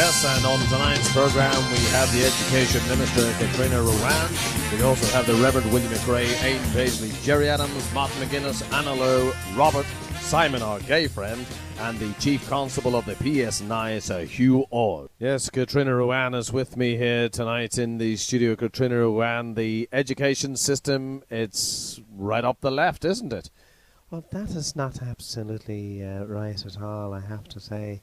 Yes, and on tonight's programme we have the Education Minister, Catriona Ruane. We also have the Reverend William McRae, Aidan Paisley, Jerry Adams, Martin McGuinness, Anna Lowe, Robert, Simon, our gay friend, and the Chief Constable of the PSNI, Sir Hugh Orr. Yes, Catriona Ruane is with me here tonight in the studio. Catriona Ruane, the education system, it's right up the left, isn't it? Well, that is not absolutely right at all, I have to say.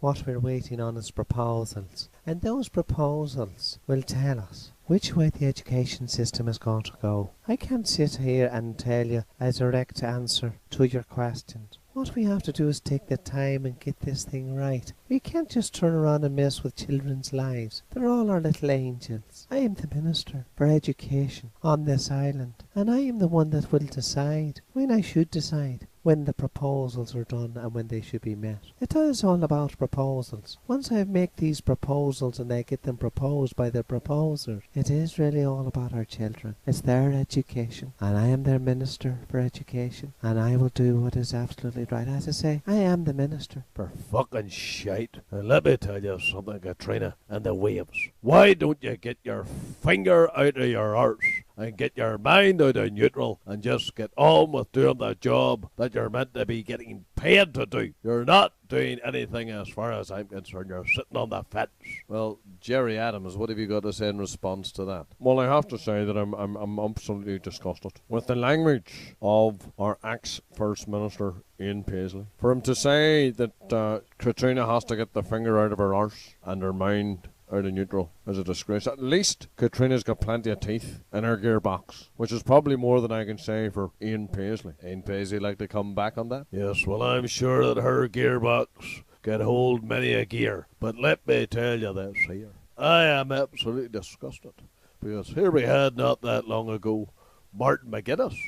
What we're waiting on is proposals, and those proposals will tell us which way the education system is going to go. I can't sit here and tell you a direct answer to your questions. What we have to do is take the time and get this thing right. We can't just turn around and mess with children's lives. They're all our little angels. I am the Minister for Education on this island, and I am the one that will decide when I should decide when the proposals are done and when they should be met. It is all about proposals. Once I make these proposals and I get them proposed by the proposer, it is really all about our children. It's their education, and I am their Minister for Education, and I will do what is absolutely right. As I say, I am the Minister. For fucking shite. And let me tell you something, Catriona and the waves. Why don't you get your finger out of your arse and get your mind out of neutral and just get on with doing the job that you're meant to be getting paid to do? You're not doing anything as far as I'm concerned. You're sitting on the fence. Well, Jerry Adams, what have you got to say in response to that? Well, I have to say that I'm absolutely disgusted with the language of our ex-First Minister, Ian Paisley. For him to say that Catriona has to get the finger out of her arse and her mind out of neutral is a disgrace. At least Catriona's got plenty of teeth in her gearbox, which is probably more than I can say for Ian Paisley. Ian Paisley like to come back on that? Yes, well, I'm sure that her gearbox can hold many a gear. But let me tell you this here. I am absolutely disgusted. Because here we had not that long ago Martin McGuinness,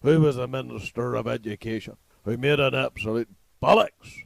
who was the Minister of Education, who made an absolute bollocks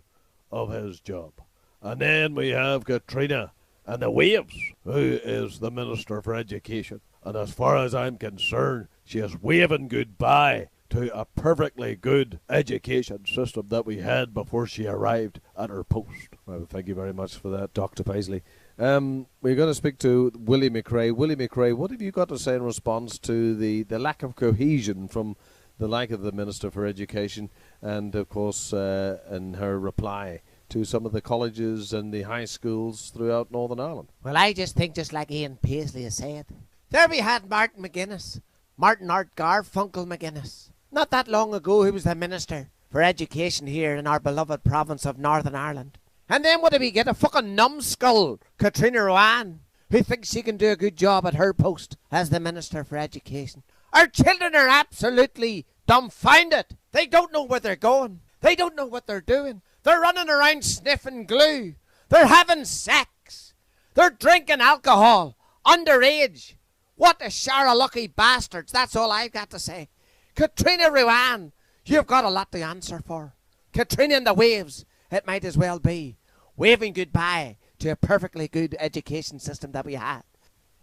of his job. And then we have Catriona and the waves, who is the Minister for Education. And as far as I'm concerned, she is waving goodbye to a perfectly good education system that we had before she arrived at her post. Well, thank you very much for that, Dr. Paisley. We're going to speak to Willie McRae. Willie McRae, what have you got to say in response to the lack of cohesion from the like of the Minister for Education and, of course, in her reply to some of the colleges and the high schools throughout Northern Ireland? Well, I just think, just like Ian Paisley has said, there we had Martin McGuinness, Martin Art Garfunkel McGuinness. Not that long ago, he was the Minister for Education here in our beloved province of Northern Ireland. And then what do we get? A fucking numbskull, Catriona Ruane, who thinks she can do a good job at her post as the Minister for Education. Our children are absolutely dumbfounded. They don't know where they're going. They don't know what they're doing. They're running around sniffing glue. They're having sex. They're drinking alcohol. Underage. What a shower of lucky bastards. That's all I've got to say. Catriona Ruane, you've got a lot to answer for. Catriona and the waves, it might as well be waving goodbye to a perfectly good education system that we had.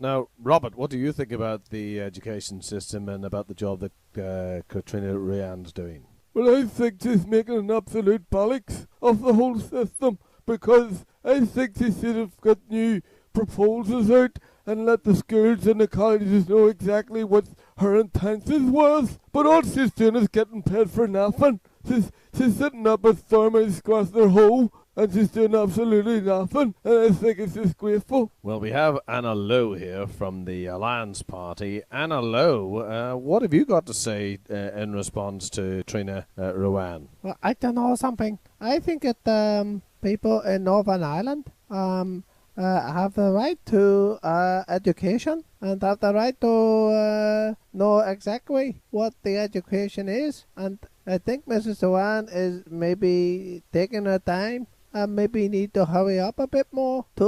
Now, Robert, what do you think about the education system and about the job that Catriona Ruane's doing? Well, I think she's making an absolute bollocks of the whole system, because I think she should have got new proposals out and let the schools and the colleges know exactly what her intentions was. But all she's doing is getting paid for nothing. She's sitting up at Stormy Squash their hole, and she's doing absolutely nothing, and I think it's disgraceful. Well, we have Anna Lowe here from the Alliance Party. Anna Lowe, what have you got to say in response to Catriona Ruane? Well, I don't know something. I think that people in Northern Ireland have the right to education and have the right to know exactly what the education is. And I think Mrs. Ruane is maybe taking her time and maybe need to hurry up a bit more to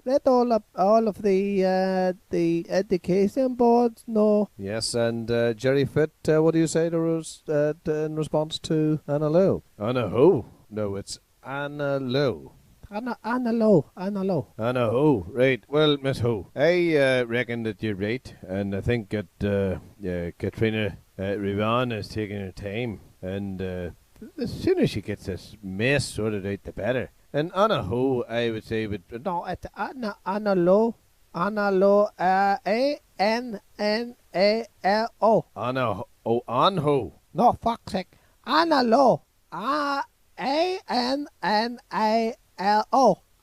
let all of the education boards know. Yes, and Jerry Fitt, what do you say in response to Anna Lowe? Anna who? No, it's Anna Lowe. Anna Lowe. Anna Ho, right. Well, Miss Ho, I reckon that you're right, and I think that Catriona Ruane is taking her time, and the sooner she gets this mess sorted out, the better. And on a hoe, I would say would No, it's Analo. Analo. A-N-N-A-L-O. on hoe. No, fuck's sake. Analo. A-N-N-A-L-O.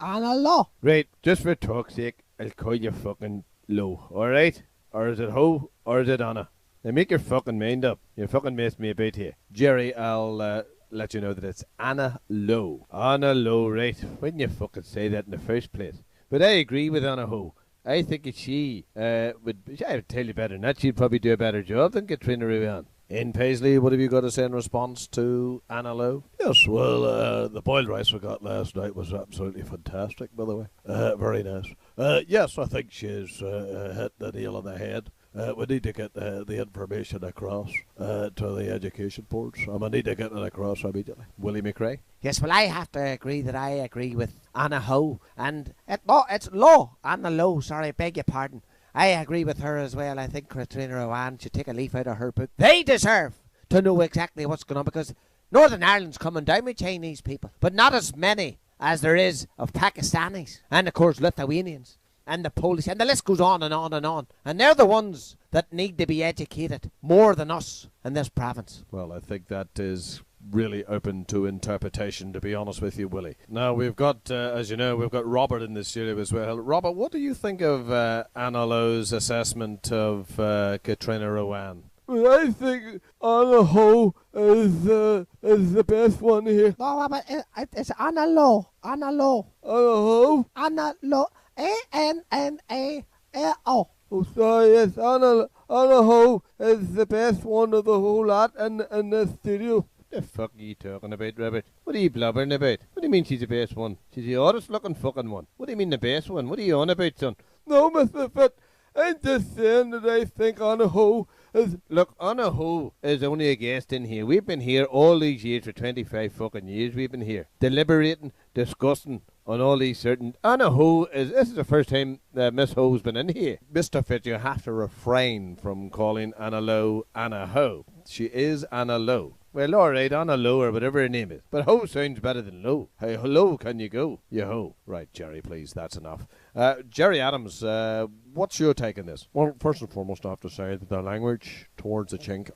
Analo. Right, just for talk's sake, I'll call you fucking low, alright? Or is it hoe, or is it Anna? Now make your fucking mind up. You fucking messed me about here. Jerry, I'll let you know that it's Anna Lowe. Anna Lowe, right? Why didn't you fucking say that in the first place? But I agree with Anna Ho. I think that she I would tell you better than that. She'd probably do a better job than Catriona Ruane. In Paisley, what have you got to say in response to Anna Lowe? Yes, well, the boiled rice we got last night was absolutely fantastic, by the way. Very nice. Yes, I think she's hit the nail on the head. We need to get the information across to the education boards, and we need to get it across immediately. Willie McRae? Yes, well, I have to agree that I agree with Anna Ho, and it's Low, Anna Low, sorry, beg your pardon. I agree with her as well. I think Catriona Ruane should take a leaf out of her book. They deserve to know exactly what's going on, because Northern Ireland's coming down with Chinese people, but not as many as there is of Pakistanis, and of course Lithuanians, and the Polish, and the list goes on and on and on. And they're the ones that need to be educated more than us in this province. Well, I think that is really open to interpretation, to be honest with you, Willie. Now, we've got, as you know, we've got Robert in the studio as well. Robert, what do you think of Anna Lowe's assessment of Catriona Ruane? Well, I think Anna Ho is the best one here. No, but it's Analo. Analo. Anna Ho? Analo. A-N-N-A-L-O. Oh, sorry, yes, Anna Ho is the best one of the whole lot in the studio. The fuck are you talking about, Robert? What are you blubbering about? What do you mean she's the best one? She's the oddest looking fucking one. What do you mean the best one? What are you on about, son? No, Mr. Fitt, I'm just saying that I think Anna Ho is... Look, Anna Ho is only a guest in here. We've been here all these years, for 25 fucking years we've been here. Deliberating, discussing on all these certain... Anna Ho this is the first time Miss Ho's been in here. Mr. Fitt, you have to refrain from calling Anna Lowe Anna Ho. She is Anna Lowe. Well, alright, Anna Lowe or whatever her name is. But Ho sounds better than Lowe. Hey, hello, can you go? You ho. Right, Jerry, please, that's enough. Jerry Adams, what's your take on this? Well, first and foremost, I have to say that the language towards the chink,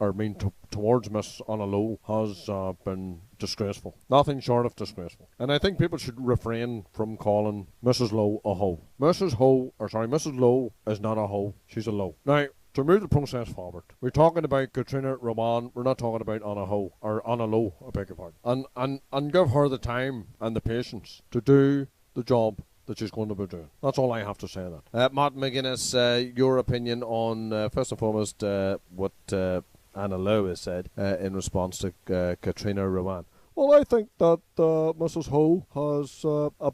towards Miss Anna Lowe, has been disgraceful. Nothing short of disgraceful. And I think people should refrain from calling Mrs. Lowe a hoe. Mrs. Lowe is not a hoe. She's a Lowe. Now, to move the process forward, we're talking about Catriona Ruane. We're not talking about Anna Ho or Anna Lowe, I beg your pardon. And give her the time and the patience to do the job that she's going to be doing. That's all I have to say on that. Martin McGuinness, your opinion on, first and foremost, what Anna Lowe has said in response to Catriona Ruane. Well, I think that Mrs. Ho has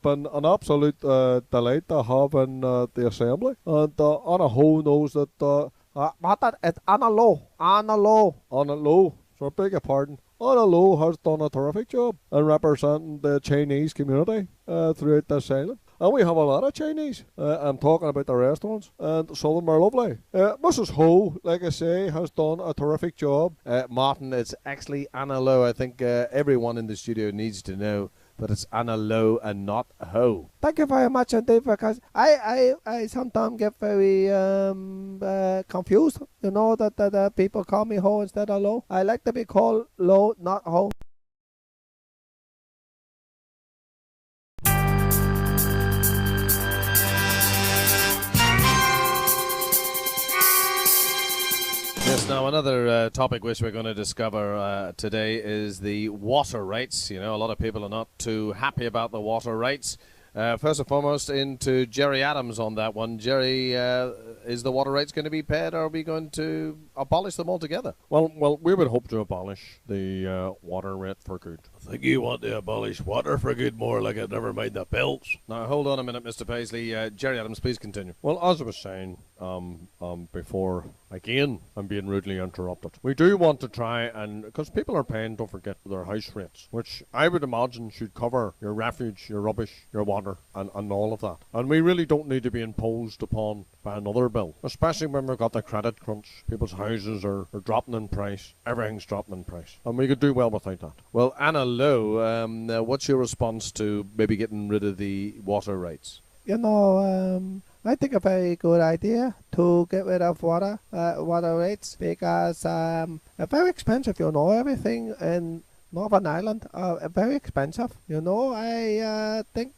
been an absolute delight to have in the Assembly. And Anna Ho knows that... It's Anna Lowe. Anna Lowe. Anna Lowe, so I beg your pardon. Anna Lowe has done a terrific job in representing the Chinese community throughout this island. And we have a lot of Chinese. I'm talking about the restaurants, and some of them are lovely. Mrs. Ho, like I say, has done a terrific job. Martin, it's actually Anna Lowe. I think everyone in the studio needs to know, but it's Anna Lowe and not Ho. Thank you very much indeed, because I sometimes get very confused. You know that people call me Ho instead of Low. I like to be called Low, not Ho. Yes, now another topic which we're going to discover today is the water rights. You know, a lot of people are not too happy about the water rights. First and foremost, into Jerry Adams on that one. Jerry, is the water rights going to be paid, or are we going to abolish them altogether? Well, we would hope to abolish the water rate for good. I think you want to abolish water for good more like it, never mind the bills. Now, hold on a minute, Mr. Paisley. Jerry Adams, please continue. Well, as I was saying before, again, I'm being rudely interrupted. We do want to try and, because people are paying, don't forget, their house rates, which I would imagine should cover your refuge, your rubbish, your water, and all of that. And we really don't need to be imposed upon by another bill. Especially when we've got the credit crunch. People's houses are dropping in price. Everything's dropping in price. And we could do well without that. Well, Anna Lowe, what's your response to maybe getting rid of the water rates? You know, I think a very good idea to get rid of water rates, because they're very expensive, you know. Everything in Northern Ireland are very expensive. You know, I think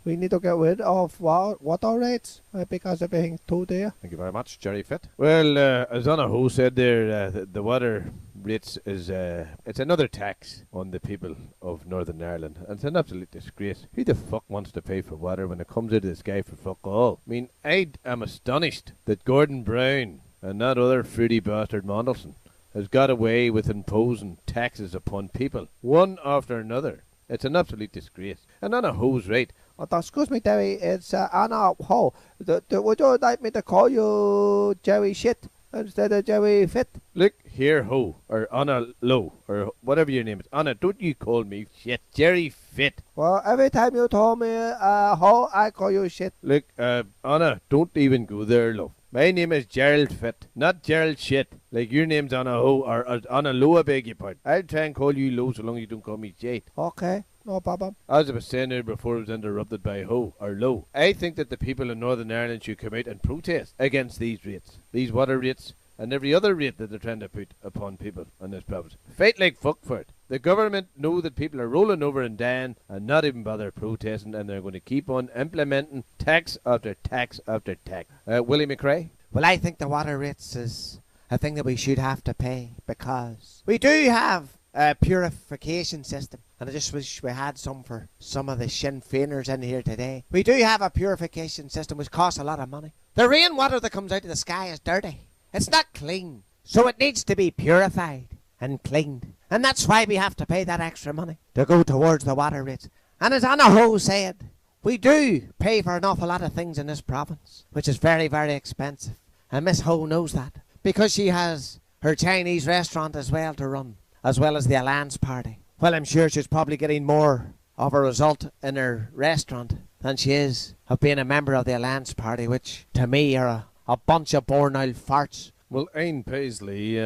we need to get rid of water rates because everything's too dear. Thank you very much, Jerry Fitt. Well, as Anna Ho said there, the water rates is it's another tax on the people of Northern Ireland, and it's an absolute disgrace. Who the fuck wants to pay for water when it comes out of the sky for fuck all? I mean, I am astonished that Gordon Brown and that other fruity bastard Mandelson has got away with imposing taxes upon people, one after another. It's an absolute disgrace. And Anna Ho's right. Oh, excuse me, Derry, it's Anna Ho. Would you like me to call you Jerry Shit instead of Jerry Fit? Look here, Ho, or Anna Low, or whatever your name is. Anna, don't you call me shit. Jerry Fit. Well, every time you told me Ho, I call you Shit. Look, Anna, don't even go there, love. My name is Gerald Fit, not Gerald Shit. Like your name's Anna Ho, or Anna Low, I beg your pardon. I'll try and call you Low so long as you don't call me Shit. Okay, no problem. As I was saying there before I was interrupted by Ho, or Low, I think that the people in Northern Ireland should come out and protest against these rates, these water rates, and every other rate that they're trying to put upon people in this province. Fight like fuck for it. The government know that people are rolling over and dying and not even bother protesting, and they're going to keep on implementing tax after tax after tax. Willie McRae? Well, I think the water rates is a thing that we should have to pay, because we do have a purification system, and I just wish we had some for some of the Sinn Féiners in here today. We do have a purification system which costs a lot of money. The rainwater that comes out of the sky is dirty. It's not clean. So it needs to be purified and cleaned. And that's why we have to pay that extra money to go towards the water rates. And as Anna Ho said, we do pay for an awful lot of things in this province, which is very, very expensive. And Miss Ho knows that, because she has her Chinese restaurant as well to run, as well as the Alliance Party. Well, I'm sure she's probably getting more of a result in her restaurant than she is of being a member of the Alliance Party, which to me are a bunch of born-out farts. Well, Ain Paisley,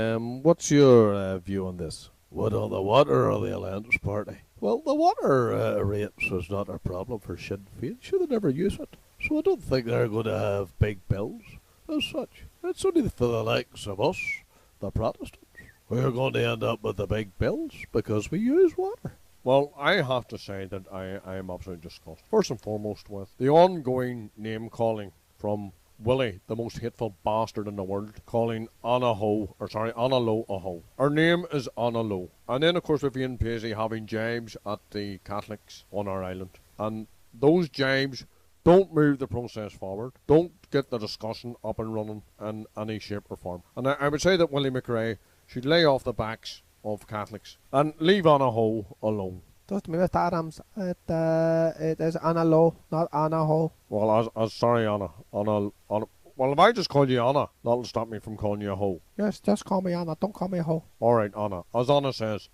what's your view on this? What, on the water or the Alliance Party? Well, the water rates was not a problem for Sinn Féin. Should they never use it? So I don't think they're going to have big bills as such. It's only for the likes of us, the Protestants. We're going to end up with the big bills because we use water. Well, I have to say that I am absolutely disgusted. First and foremost with the ongoing name-calling from Willie, the most hateful bastard in the world, calling Anna Low a hoe. Her name is Anna Low. And then, of course, with Ian Paisley having jibes at the Catholics on our island. And those jibes don't move the process forward. Don't get the discussion up and running in any shape or form. And I would say that Willie McRae should lay off the backs of Catholics and leave Anna Ho alone. Just me, Mr. Adams. It is Anna Low, not Anna Ho. Well, sorry, Anna. Well, if I just call you Anna, that'll stop me from calling you a hoe. Yes, just call me Anna. Don't call me a Ho. All right, Anna. As Anna says,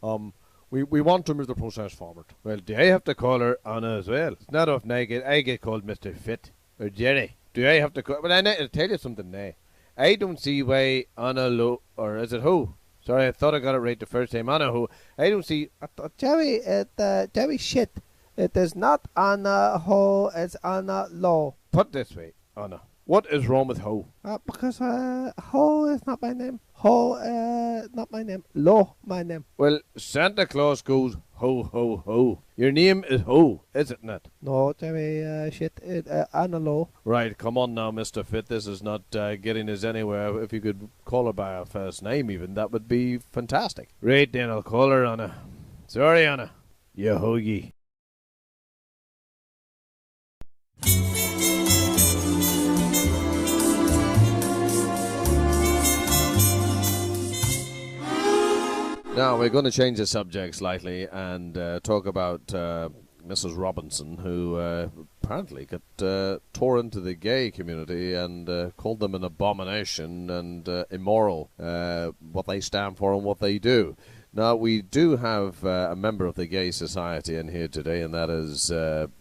we want to move the process forward. Well, do I have to call her Anna as well? It's not often I get called Mr. Fit or Jerry. Do I have to call? But I'll tell you something now. I don't see why Anna Low, or is it Ho? Sorry, I thought I got it right the first time. Anna Ho. I don't see. Jerry, Jerry Shit. It is not Anna Ho. It's Anna Low. Put this way, Anna. What is wrong with Ho? Because Ho is not my name. Ho, not my name. Low, my name. Well, Santa Claus goes ho, ho, ho. Your name is Ho, is it not? No, Jerry, Shit. Anna Low. Right, come on now, Mr. Fit. This is not getting us anywhere. If you could call her by her first name even, that would be fantastic. Right then, I'll call her Anna. Sorry, Anna. You hoagie. Now, we're going to change the subject slightly and talk about Mrs. Robinson, who apparently got tore into the gay community and called them an abomination and immoral, what they stand for and what they do. Now, we do have a member of the Gay Society in here today, and that is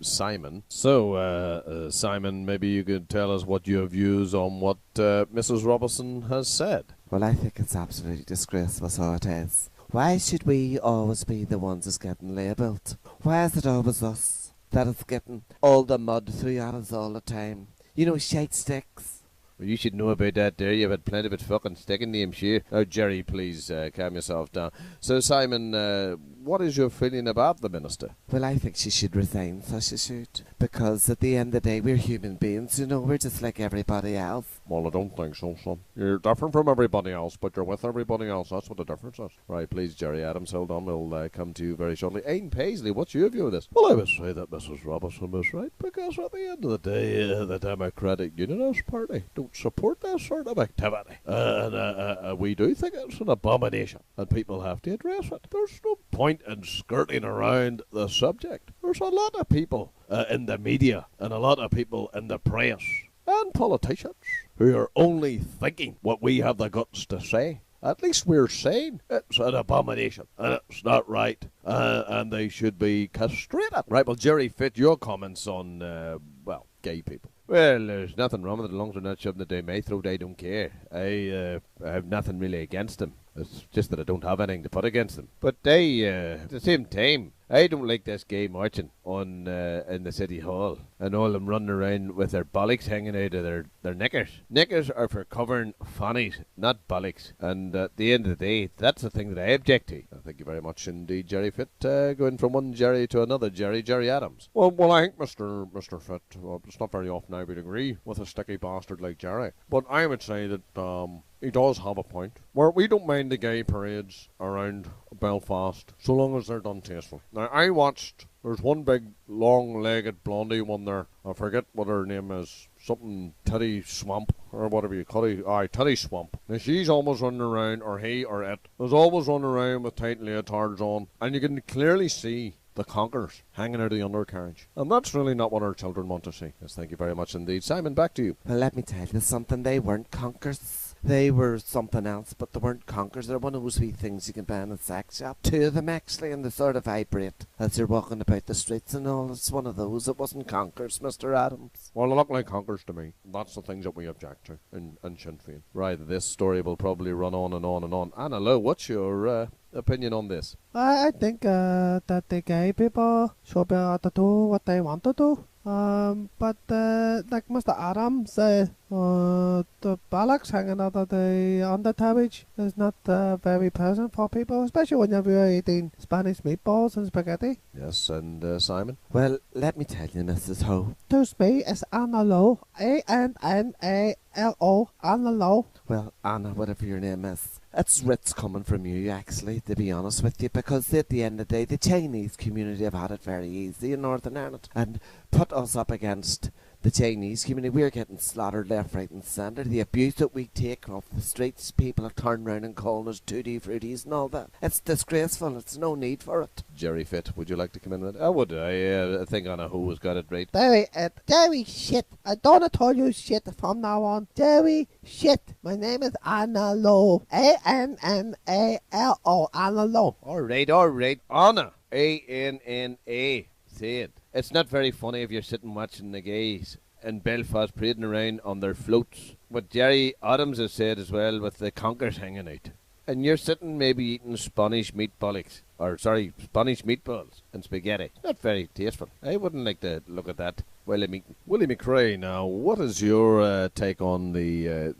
Simon. So, Simon, maybe you could tell us what your views on what Mrs. Robinson has said. Well, I think it's absolutely disgraceful, so it is. Why should we always be the ones that's getting labelled? Why is it always us that is getting all the mud through at us all the time? You know, shite sticks. Well, you should know about that there. You've had plenty of it fucking sticking to him, sure. Now, Jerry, please calm yourself down. So, Simon, what is your feeling about the minister? Well, I think she should resign, so she should. Because at the end of the day, we're human beings, you know, we're just like everybody else. Well, I don't think so, son. You're different from everybody else, but you're with everybody else. That's what the difference is. Right, please, Jerry Adams, hold on. We'll come to you very shortly. Aidan Paisley, what's your view of this? Well, I would say that Mrs. Robinson was right, because at the end of the day, the Democratic Unionist Party don't support that sort of activity. And we do think it's an abomination, and people have to address it. There's no point in skirting around the subject. There's a lot of people in the media and a lot of people in the press and politicians who are only thinking what we have the guts to say. At least we're saying it's an abomination and it's not right, and they should be castrated. Right, well, Jerry, fit your comments on, gay people. Well, there's nothing wrong with it as long as they're not shoving it down my throat. I don't care. I have nothing really against them. It's just that I don't have anything to put against them. But they, at the same time, I don't like this gay marching on in the city hall and all them running around with their bollocks hanging out of their knickers. Knickers are for covering fannies, not bollocks. And at the end of the day, that's the thing that I object to. Thank you very much indeed, Jerry Fitt. Going from one Jerry to another Jerry, Jerry Adams. Well, I think Mr. Fitt, it's not very often I would agree with a sticky bastard like Jerry. But I would say that he does have a point. Where we don't mind the gay parades around Belfast, so long as they're done tastefully. Now, I watched, there's one big long-legged blondie one there. I forget what her name is. Something Titty Swamp, or whatever you call it. Titty Swamp. Now, she's always running around, or he or it, is always running around with tight leotards on. And you can clearly see the conkers hanging out of the undercarriage. And that's really not what our children want to see. Yes, thank you very much indeed. Simon, back to you. Well, let me tell you something, they weren't conkers. They were something else, but they weren't conkers. They're one of those wee things you can buy in a sex shop. Two of them, actually, and they sort of vibrate as you're walking about the streets and all. It's one of those. It wasn't conkers, Mr. Adams. Well, they look like conkers to me. That's the things that we object to in Sinn Féin. Right, this story will probably run on and on and on. Anna Lowe, what's your opinion on this? I think that the gay people should be able to do what they want to do. But like Mr. Adams said, the bollocks hanging out of the undercarriage is not very pleasant for people, especially when you're eating Spanish meatballs and spaghetti. Yes, and Simon? Well, let me tell you, Mrs. Ho. To me, it's Anna Lowe. A-N-N-A-L-O. Anna Lowe. Well, Anna, whatever your name is, it's wits coming from you, actually, to be honest with you, because at the end of the day, the Chinese community have had it very easy in Northern Ireland, and put us up against the Chinese community. We're getting slaughtered left, right and centre. The abuse that we take off the streets, people are turning around and calling us tutti fruities and all that. It's disgraceful. It's no need for it. Jerry Fitt, would you like to come in with it? I would. I think Anna Ho has got it right. Jerry shit. I don't tell you shit from now on. Jerry shit. My name is Anna Lowe. A-N-N-A-L-O. Anna Lowe. All right. Anna. A-N-N-A. Say it. It's not very funny if you're sitting watching the gays in Belfast parading around on their floats. What Jerry Adams has said as well, with the conkers hanging out. And you're sitting maybe eating Spanish meatballs and spaghetti. Not very tasteful. I wouldn't like to look at that while I'm eating. Willie McRae, now, what is your take on the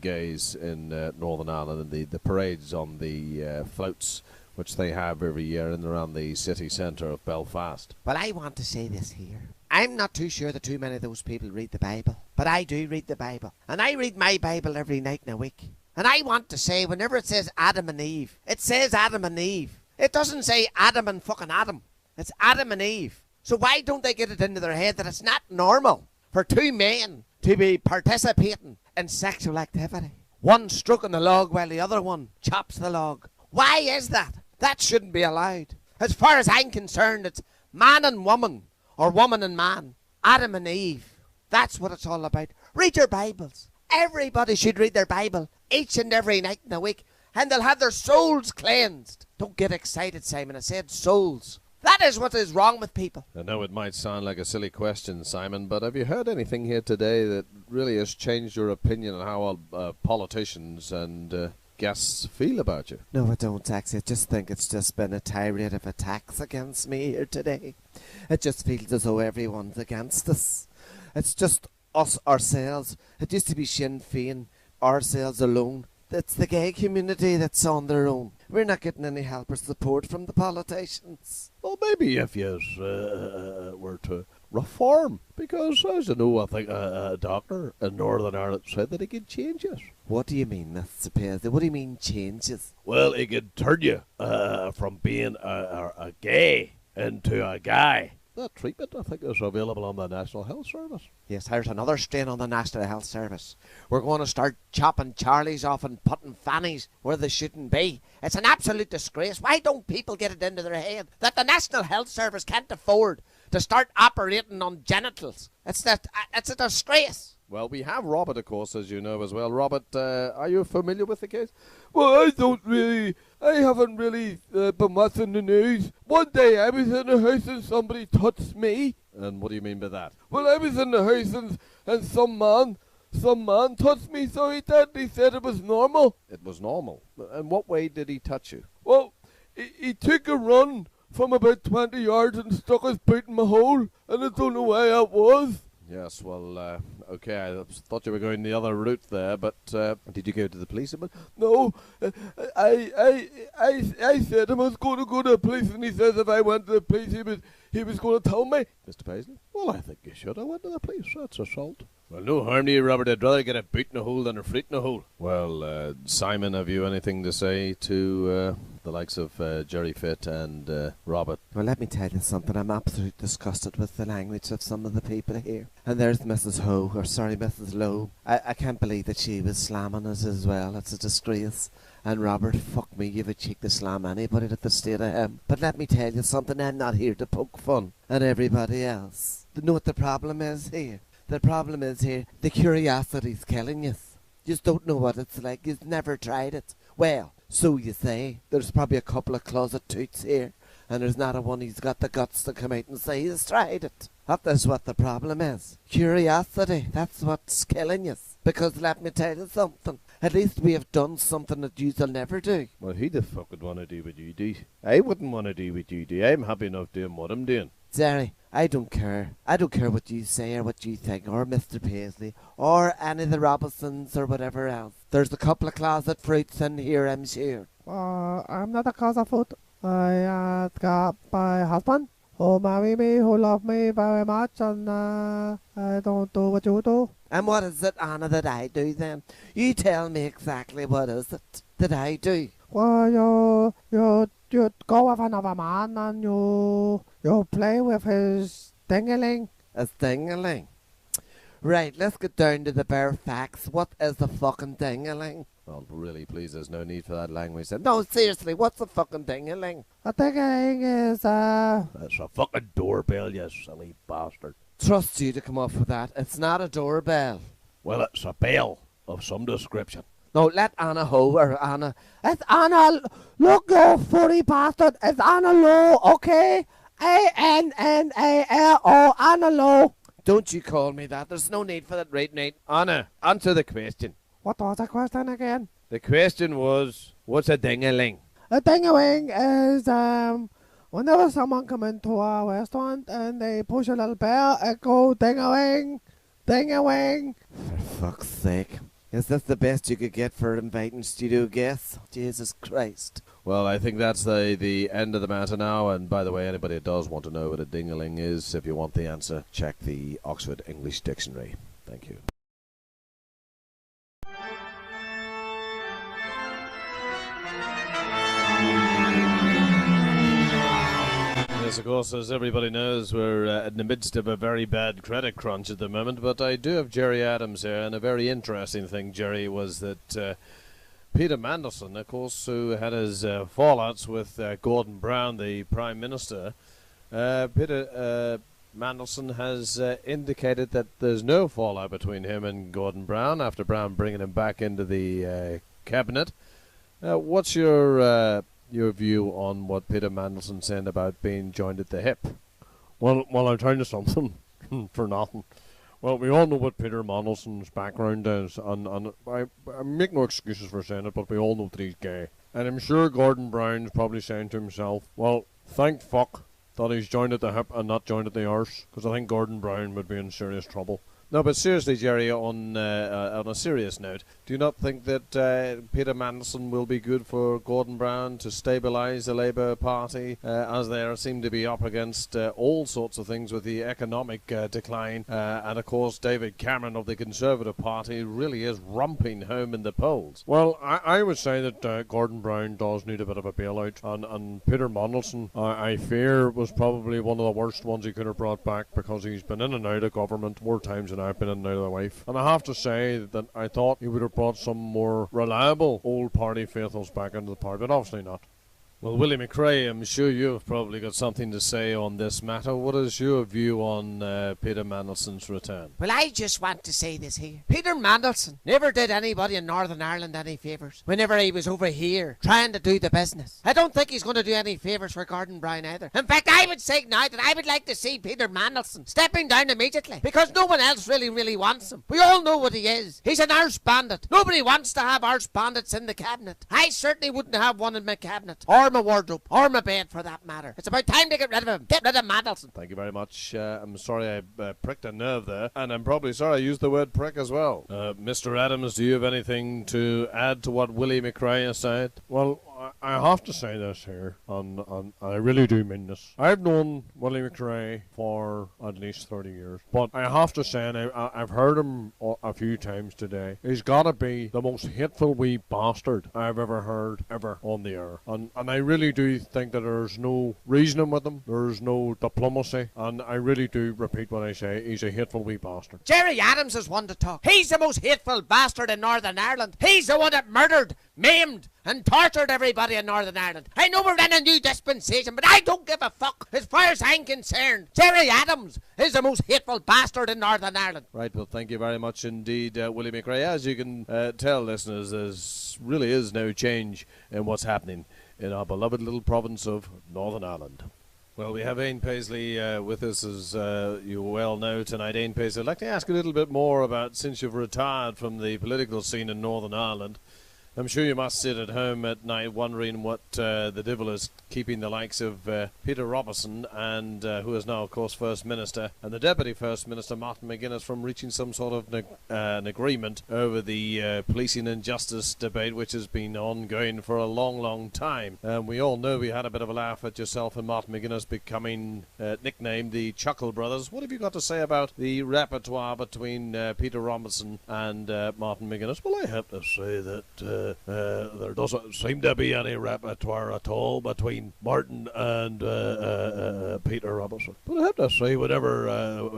gays in Northern Ireland and the parades on the floats, which they have every year in and around the city centre of Belfast? Well, I want to say this here. I'm not too sure that too many of those people read the Bible, but I do read the Bible. And I read my Bible every night in a week. And I want to say, whenever it says Adam and Eve, it says Adam and Eve. It doesn't say Adam and fucking Adam. It's Adam and Eve. So why don't they get it into their head that it's not normal for two men to be participating in sexual activity? One stroking the log while the other one chops the log. Why is that? That shouldn't be allowed. As far as I'm concerned, it's man and woman, or woman and man, Adam and Eve. That's what it's all about. Read your Bibles. Everybody should read their Bible each and every night in the week. and they'll have their souls cleansed. Don't get excited, Simon. I said souls. That is what is wrong with people. I know it might sound like a silly question, Simon, but have you heard anything here today that really has changed your opinion on how politicians and guests feel about you? No, I don't, actually. I just think it's just been a tirade of attacks against me here today. It just feels as though everyone's against us. It's just us, ourselves. It used to be Sinn Féin, ourselves alone. It's the gay community that's on their own. We're not getting any help or support from the politicians. Well, maybe if you were to reform, because as you know, I think a doctor in Northern Ireland said that he could change it. What do you mean, Mr. Paisley? What do you mean changes? Well, he could turn you from being a gay into a guy. That treatment, I think, is available on the National Health Service. Yes, there's another strain on the National Health Service. We're going to start chopping Charlies off and putting fannies where they shouldn't be. It's an absolute disgrace. Why don't people get it into their head that the National Health Service can't afford to start operating on genitals? It's a disgrace. Well, we have Robert, of course, as you know as well. Robert, are you familiar with the case? Well, I haven't really been watching the news. One day I was in the house and somebody touched me. And what do you mean by that? Well, I was in the house and some man touched me, so he did. He said it was normal. It was normal. In what way did he touch you? Well, he took a run from about 20 yards and stuck his boot in my hole, and I don't know why that was. Yes, well, okay, I thought you were going the other route there, but did you go to the police about it? No, I said I was going to go to the police, and he says if I went to the police, he was going to tell me. Mr. Paisley? Well, I think you should have went to the police. That's assault. Well, no harm to you, Robert. I'd rather get a boot in a hole than a fruit in a hole. Well, Simon, have you anything to say to the likes of Jerry Fitt and Robert? Well, let me tell you something. I'm absolutely disgusted with the language of some of the people here. And there's Mrs. Mrs. Lowe. I can't believe that she was slamming us as well. It's a disgrace. And Robert, fuck me, you've a cheek to slam anybody at the state of him. But let me tell you something. I'm not here to poke fun at everybody else. You know what the problem is here? The problem is here, the curiosity's killing you. You just don't know what it's like. You've never tried it. Well, so you say. There's probably a couple of closet toots here, and there's not a one who's got the guts to come out and say he's tried it. That is what the problem is. Curiosity, that's what's killing you. Because let me tell you something. At least we have done something that you'll never do. Well, who the fuck would want to do what you do? I wouldn't want to do what you do. I'm happy enough doing what I'm doing. Jerry, I don't care. I don't care what you say or what you think, or Mr. Paisley, or any of the Robinsons or whatever else. There's a couple of closet fruits in here, I'm sure. I'm not a closet fruit. I got my husband who marry me, who love me very much, and I don't do what you do. And what is it, Anna, that I do then? You tell me exactly what is it that I do. Well, you go with another man and you play with his dingaling. A dingaling? Right, let's get down to the bare facts. What is the fucking dingaling? Well, really, please, there's no need for that language. No, seriously, what's a fucking dingaling? A dingaling is That's a fucking doorbell, you silly bastard. Trust you to come up with that. It's not a doorbell. Well, it's a bell of some description. No, let Anna or Anna. It's Anna. Look, you furry bastard. It's Anna Lowe, okay? ANNALO, Anna Lowe. Don't you call me that. There's no need for that right now. Anna, answer the question. What was the question again? The question was, what's a ding-a-ling? A ding-a-ling is whenever someone come into a restaurant and they push a little bell, it go ding-a-ling, ding-a-ling. For fuck's sake. Is this the best you could get for inviting studio guests? Jesus Christ. Well, I think that's the end of the matter now. And by the way, anybody that does want to know what a ding-a-ling is, if you want the answer, check the Oxford English Dictionary. Thank you. Yes, of course, as everybody knows, we're in the midst of a very bad credit crunch at the moment, but I do have Jerry Adams here, and a very interesting thing, Jerry, was that Peter Mandelson, of course, who had his fallouts with Gordon Brown, the Prime Minister, Peter Mandelson has indicated that there's no fallout between him and Gordon Brown after Brown bringing him back into the cabinet. What's your view on what Peter Mandelson said about being joined at the hip? Well, I'll tell you something for nothing. Well, we all know what Peter Mandelson's background is, and I make no excuses for saying it, but we all know that he's gay. And I'm sure Gordon Brown's probably saying to himself, well, thank fuck that he's joined at the hip and not joined at the arse, because I think Gordon Brown would be in serious trouble. No, but seriously, Jerry, on a serious note, do you not think that Peter Mandelson will be good for Gordon Brown to stabilise the Labour Party, as they seem to be up against all sorts of things with the economic decline, and of course David Cameron of the Conservative Party really is romping home in the polls? Well, I would say that Gordon Brown does need a bit of a bailout, and Peter Mandelson, I fear, was probably one of the worst ones he could have brought back, because he's been in and out of government more times than I've been in and out of the wife. And I have to say that I thought he would have brought some more reliable old party faithfuls back into the party, but obviously not. Well, Willie McRae, I'm sure you've probably got something to say on this matter. What is your view on Peter Mandelson's return? Well, I just want to say this here. Peter Mandelson never did anybody in Northern Ireland any favours whenever he was over here trying to do the business. I don't think he's going to do any favours for Gordon Brown either. In fact, I would say now that I would like to see Peter Mandelson stepping down immediately, because no one else really wants him. We all know what he is. He's an arse bandit. Nobody wants to have arse bandits in the cabinet. I certainly wouldn't have one in my cabinet, or my wardrobe, or my bed for that matter. It's about time to get rid of him. Get rid of Mandelson. Thank you very much. I'm sorry I pricked a nerve there, and I'm probably sorry I used the word prick as well. Mr. Adams, do you have anything to add to what Willie McRae has said? Well, I have to say this here, and I really do mean this. I've known Willie McRae for at least 30 years, but I have to say, and I've heard him a few times today, he's got to be the most hateful wee bastard I've ever heard ever on the air. And I really do think that there's no reasoning with him, there's no diplomacy, and I really do repeat what I say, he's a hateful wee bastard. Jerry Adams is one to talk. He's the most hateful bastard in Northern Ireland. He's the one that murdered, maimed, and tortured everybody in Northern Ireland. I know we're in a new dispensation, but I don't give a fuck as far as I'm concerned. Jerry Adams is the most hateful bastard in Northern Ireland. Right, well, thank you very much indeed, Willie McRae. As you can tell, listeners, there really is no change in what's happening in our beloved little province of Northern Ireland. Well, we have Aine Paisley with us, as you well know tonight. Aine Paisley, I'd like to ask a little bit more about, since you've retired from the political scene in Northern Ireland, I'm sure you must sit at home at night wondering what the devil is keeping the likes of Peter Robertson, and who is now, of course, First Minister, and the Deputy First Minister, Martin McGuinness, from reaching some sort of an agreement over the policing and justice debate, which has been ongoing for a long time. We all know we had a bit of a laugh at yourself and Martin McGuinness becoming nicknamed the Chuckle Brothers. What have you got to say about the repertoire between Peter Robertson and Martin McGuinness? Well, I have to say that there doesn't seem to be any repertoire at all between Martin and Peter Robertson. But I have to say, whenever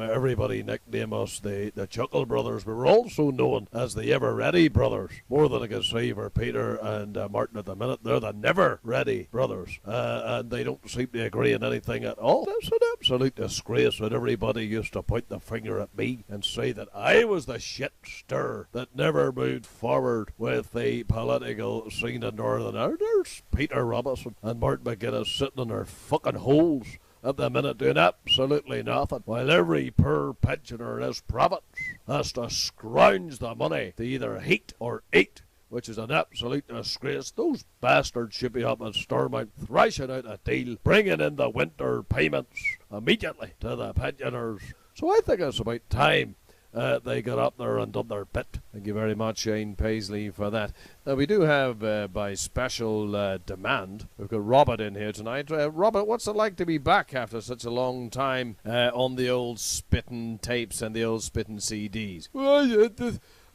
everybody nicknamed us the Chuckle Brothers, we were also known as the Ever Ready Brothers. More than I can say for Peter and Martin at the minute, they're the Never Ready Brothers. And they don't seem to agree on anything at all. It's an absolute disgrace that everybody used to point the finger at me and say that I was the shit stir that never moved forward with the political scene in Northern Ireland. There's Peter Robertson and Martin McGuinness sitting in their fucking holes at the minute doing absolutely nothing, while every poor pensioner in this province has to scrounge the money to either heat or eat, which is an absolute disgrace. Those bastards should be up in Stormont thrashing out a deal, bringing in the winter payments immediately to the pensioners. So I think it's about time they got up there and done their bit. Thank you very much, Aine Paisley, for that. Now, we do have, by special demand, we've got Robert in here tonight. Robert, what's it like to be back after such a long time on the old spitting tapes and the old spitting CDs? Well,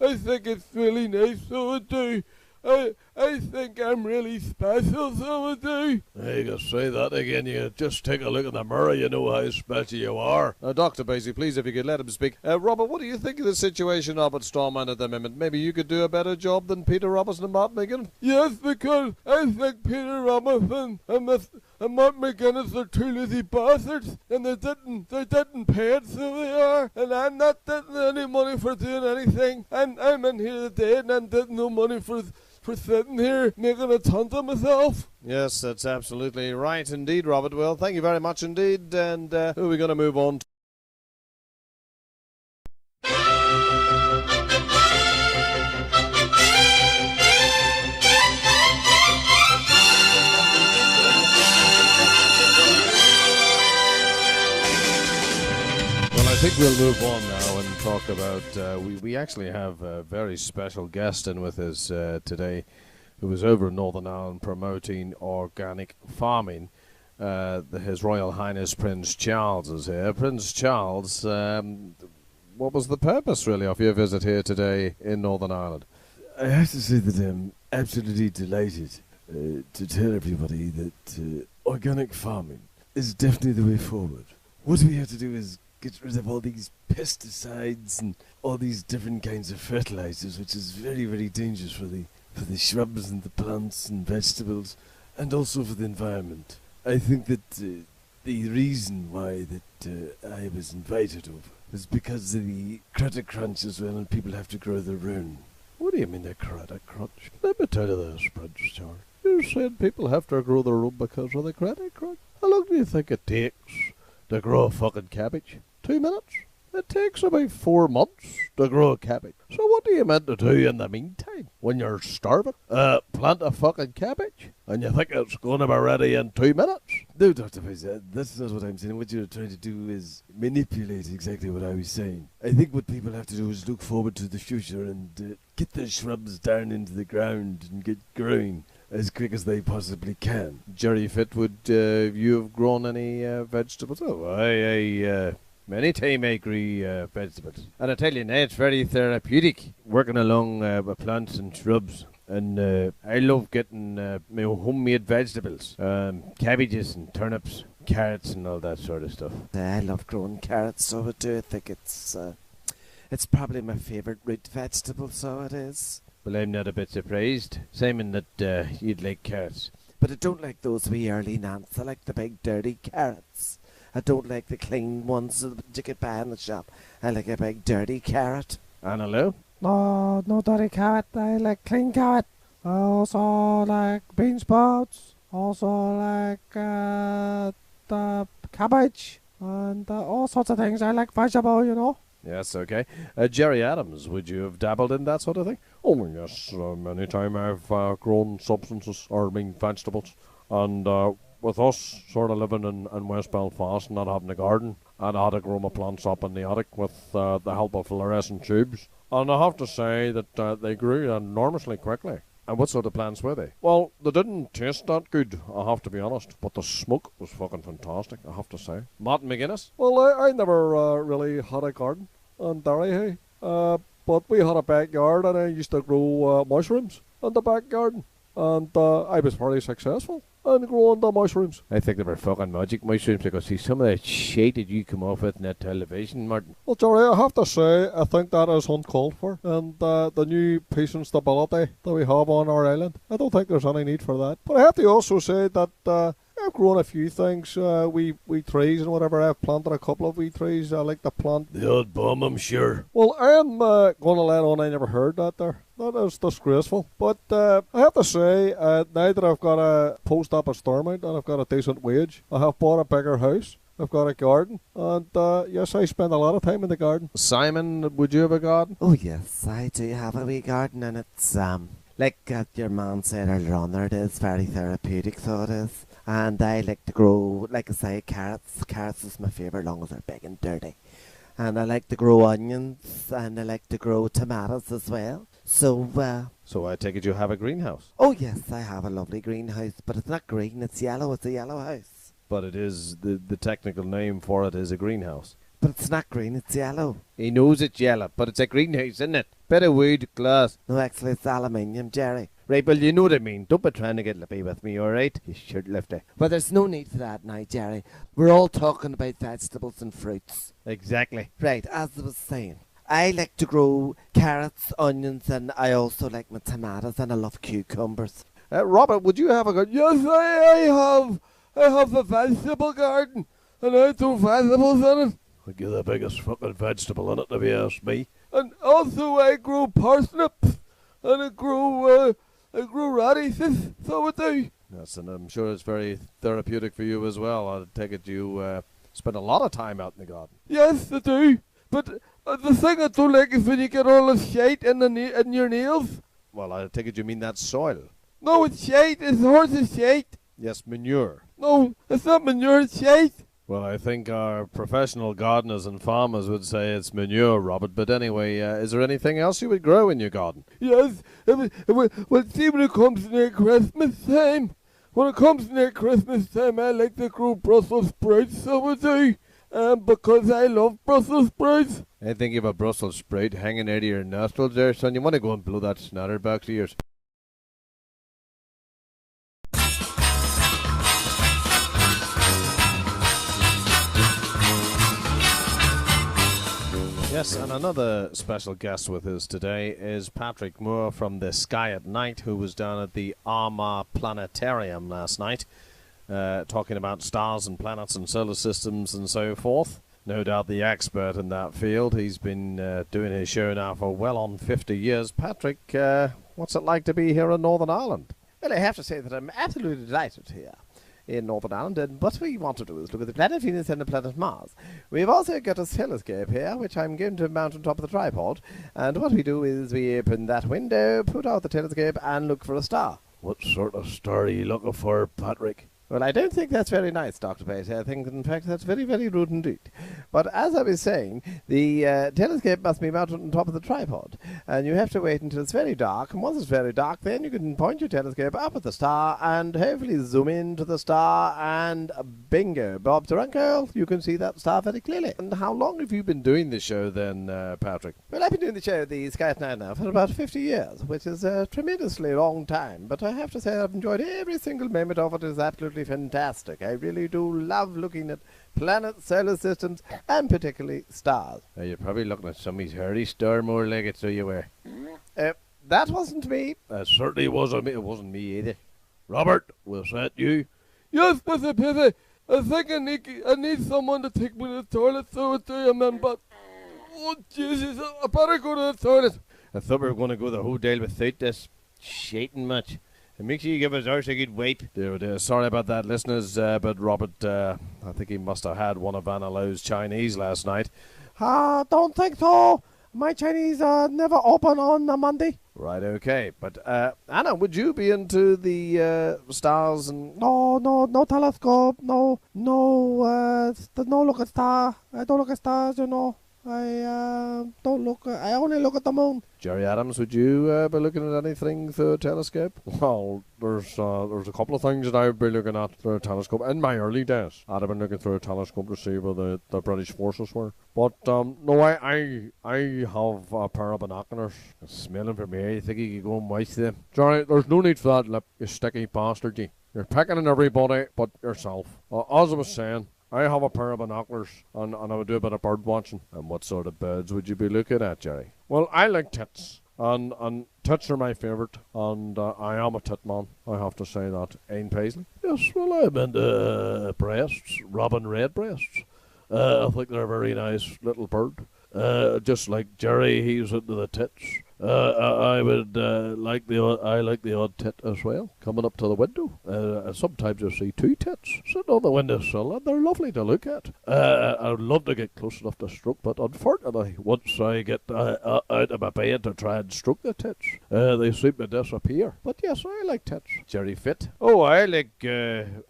I think it's really nice, so I do. I think I'm really special, so I do. You can say that again. You just take a look in the mirror, you know how special you are. Dr. Paisley, please, if you could let him speak. Robert, what do you think of the situation up at Stormont at the moment? Maybe you could do a better job than Peter Robertson and Martin McGuinness? Yes, because I think Peter Robertson and Martin McGuinness are two lazy bastards, and they didn't pay it, so they are. And I'm not getting any money for doing anything. And I'm in here today, and I'm getting no money for for sitting here making a cunt of myself. Yes, that's absolutely right indeed, Robert. Well, thank you very much indeed. And who are we going to move on to? I think we'll move on now and talk about, we actually have a very special guest in with us today who is over in Northern Ireland promoting organic farming. His Royal Highness Prince Charles is here. Prince Charles, what was the purpose really of your visit here today in Northern Ireland? I have to say that I'm absolutely delighted to tell everybody that organic farming is definitely the way forward. What we have to do is get rid of all these pesticides and all these different kinds of fertilizers, which is very, very dangerous for the shrubs and the plants and vegetables, and also for the environment. I think that the reason why that I was invited over was because of the Kredit Krunch as well, and people have to grow their own. What do you mean the Kredit Krunch? Let me tell you this, Prince Charles. You said people have to grow their own because of the Kredit Krunch. How long do you think it takes to grow a fucking cabbage? 2 minutes? It takes about 4 months to grow a cabbage. So what do you meant to do in the meantime? When you're starving? Plant a fucking cabbage? And you think it's going to be ready in 2 minutes? No, Dr. Weiser, that's not what I'm saying. What you're trying to do is manipulate exactly what I was saying. I think what people have to do is look forward to the future and get the shrubs down into the ground and get growing as quick as they possibly can. Jerry Fit, would you have grown any vegetables? Oh, I many time I grow vegetables. And I tell you now, it's very therapeutic working along with plants and shrubs. And I love getting my homemade vegetables, cabbages and turnips, carrots and all that sort of stuff. I love growing carrots, so I do. I think it's probably my favourite root vegetable, so it is. Well, I'm not a bit surprised, Simon, that you'd like carrots. But I don't like those wee early nants. I like the big dirty carrots. I don't like the clean ones that you could buy in the shop. I like a big dirty carrot. Anna No, no dirty carrot. I like clean carrot. I also like bean sprouts. Also like the cabbage and all sorts of things. I like vegetable, you know. Yes, okay. Jerry Adams, would you have dabbled in that sort of thing? Oh, yes. Many time I've grown substances, or vegetables. And with us sort of living in West Belfast and not having a garden, and I had to grow my plants up in the attic with the help of fluorescent tubes. And I have to say that they grew enormously quickly. And what sort of plants were they? Well, they didn't taste that good, I have to be honest. But the smoke was fucking fantastic, I have to say. Martin McGuinness? Well, I never really had a garden on Derry, but we had a backyard and I used to grow mushrooms in the back garden. And I was very successful in growing the mushrooms. I think they were fucking magic mushrooms, because see some of that shit that you come off with in that television, Martin. Well, Jerry, I have to say, I think that is uncalled for. And the new peace and stability that we have on our island, I don't think there's any need for that. But I have to also say that I've grown a few things, wee trees and whatever. I've planted a couple of wee trees. I like to plant. The odd bum, I'm sure. Well, I am going to let on I never heard that there. That is disgraceful. But I have to say, now that I've got a post up at Stormont and I've got a decent wage, I have bought a bigger house. I've got a garden. And yes, I spend a lot of time in the garden. Simon, would you have a garden? Oh, yes, I do have a wee garden, and it's, like your man said earlier on there, it is very therapeutic, so it is. And I like to grow, like I say, carrots. Carrots is my favourite, long as they're big and dirty. And I like to grow onions, and I like to grow tomatoes as well. So I take it you have a greenhouse? Oh yes, I have a lovely greenhouse, but it's not green, it's yellow. It's a yellow house. But it is, the technical name for it is a greenhouse. But it's not green, it's yellow. He knows it's yellow, but it's a greenhouse, isn't it? Bit of wood, glass. No, actually it's aluminium, Jerry. Right, well, you know what I mean. Don't be trying to get lippy with me, alright? You shirt lifter. But there's no need for that now, Jerry. We're all talking about vegetables and fruits. Exactly. Right, as I was saying, I like to grow carrots, onions, and I also like my tomatoes, and I love cucumbers. Robert, would you have a garden? Yes, I have a vegetable garden, and I do vegetables in it. I'll give the biggest fucking vegetable in it, if you ask me. And also I grow parsnips, and I grow I grow radishes, so I do. Yes, and I'm sure it's very therapeutic for you as well. I take it you spend a lot of time out in the garden. Yes, I do. But the thing I don't like is when you get all the shite in your nails. Well, I take it you mean that soil. No, it's shite. It's horse's shite. Yes, manure. No, it's not manure, it's shite. Well, I think our professional gardeners and farmers would say it's manure, Robert. But anyway, is there anything else you would grow in your garden? Yes, see when it comes near Christmas time. When it comes near Christmas time, I like to grow Brussels sprouts, so I do. Because I love Brussels sprouts. I think you have a Brussels sprout hanging out of your nostrils there, son. You want to go and blow that snatterbox of yours. Yes, and another special guest with us today is Patrick Moore from the Sky at Night, who was down at the Armagh Planetarium last night, talking about stars and planets and solar systems and so forth. No doubt the expert in that field. He's been doing his show now for well on 50 years. Patrick, what's it like to be here in Northern Ireland? Well, I have to say that I'm absolutely delighted here in Northern Ireland, and what we want to do is look at the planet Venus and the planet Mars. We've also got a telescope here, which I'm going to mount on top of the tripod, and what we do is we open that window, put out the telescope, and look for a star. What sort of star are you looking for, Patrick? Well, I don't think that's very nice, Dr. Pate. I think, in fact, that's very, very rude indeed. But as I was saying, the telescope must be mounted on top of the tripod, and you have to wait until it's very dark, and once it's very dark, then you can point your telescope up at the star and hopefully zoom into the star, and bingo, Bob Taranko, you can see that star very clearly. And how long have you been doing the show then, Patrick? Well, I've been doing the show, the Sky at Night, now for about 50 years, which is a tremendously long time, but I have to say I've enjoyed every single moment of it. It's absolutely fantastic. I really do love looking at planets, solar systems, and particularly stars. You're probably looking at somebody's hairy star more like it, so you were. That wasn't me. That certainly wasn't me. It wasn't me either. Robert, was that you? Yes, Mr. Pity. I think I need someone to take me to the toilet, so I do, man, but... Oh, Jesus, I better go to the toilet. I thought we were going to go the whole day without this shating much. And make sure you give us ours a good wipe. Dear. Sorry about that, listeners, but Robert, I think he must have had one of Anna Lowe's Chinese last night. Don't think so. My Chinese are never open on a Monday. Right, okay. But, Anna, would you be into the stars and... No telescope, no look at star. I don't look at stars, you know. I only look at the moon. Jerry Adams, would you be looking at anything through a telescope? Well, there's a couple of things that I would be looking at through a telescope. In my early days, I'd have been looking through a telescope to see where the British forces were. But, no, I have a pair of binoculars. It's smelling for me. I think you could go and waste them. Jerry, there's no need for that lip, you sticky bastard, you. You're picking on everybody but yourself. As I was saying, I have a pair of binoculars, and I would do a bit of bird watching. And what sort of birds would you be looking at, Jerry? Well, I like tits, and tits are my favourite, and I am a tit man, I have to say that. Ian Paisley? Yes, well, I'm into breasts, robin redbreasts. I think they're a very nice little bird. Just like Jerry, he's into the tits. I would like the odd tit as well, coming up to the window. Sometimes I see two tits sitting on the windowsill, and they're lovely to look at. I would love to get close enough to stroke, but unfortunately, once I get out of my bed to try and stroke the tits, they seem to disappear. But yes, I like tits. Jerry Fit? Oh, I like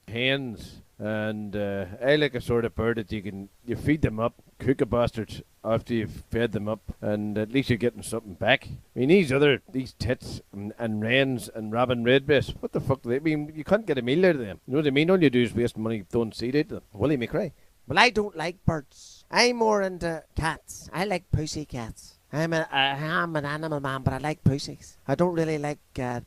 hens. And I like a sort of bird that you feed them up, cook a bastard after you've fed them up, and at least you're getting something back. I mean, these tits and wrens and robin redbreasts, what the fuck? I mean, you can't get a meal out of them. You know what I mean? All you do is waste money throwing seed out of them. Willie McRae. Well, I don't like birds. I'm more into cats. I like pussy cats. I'm an animal man, but I like pussies. I don't really like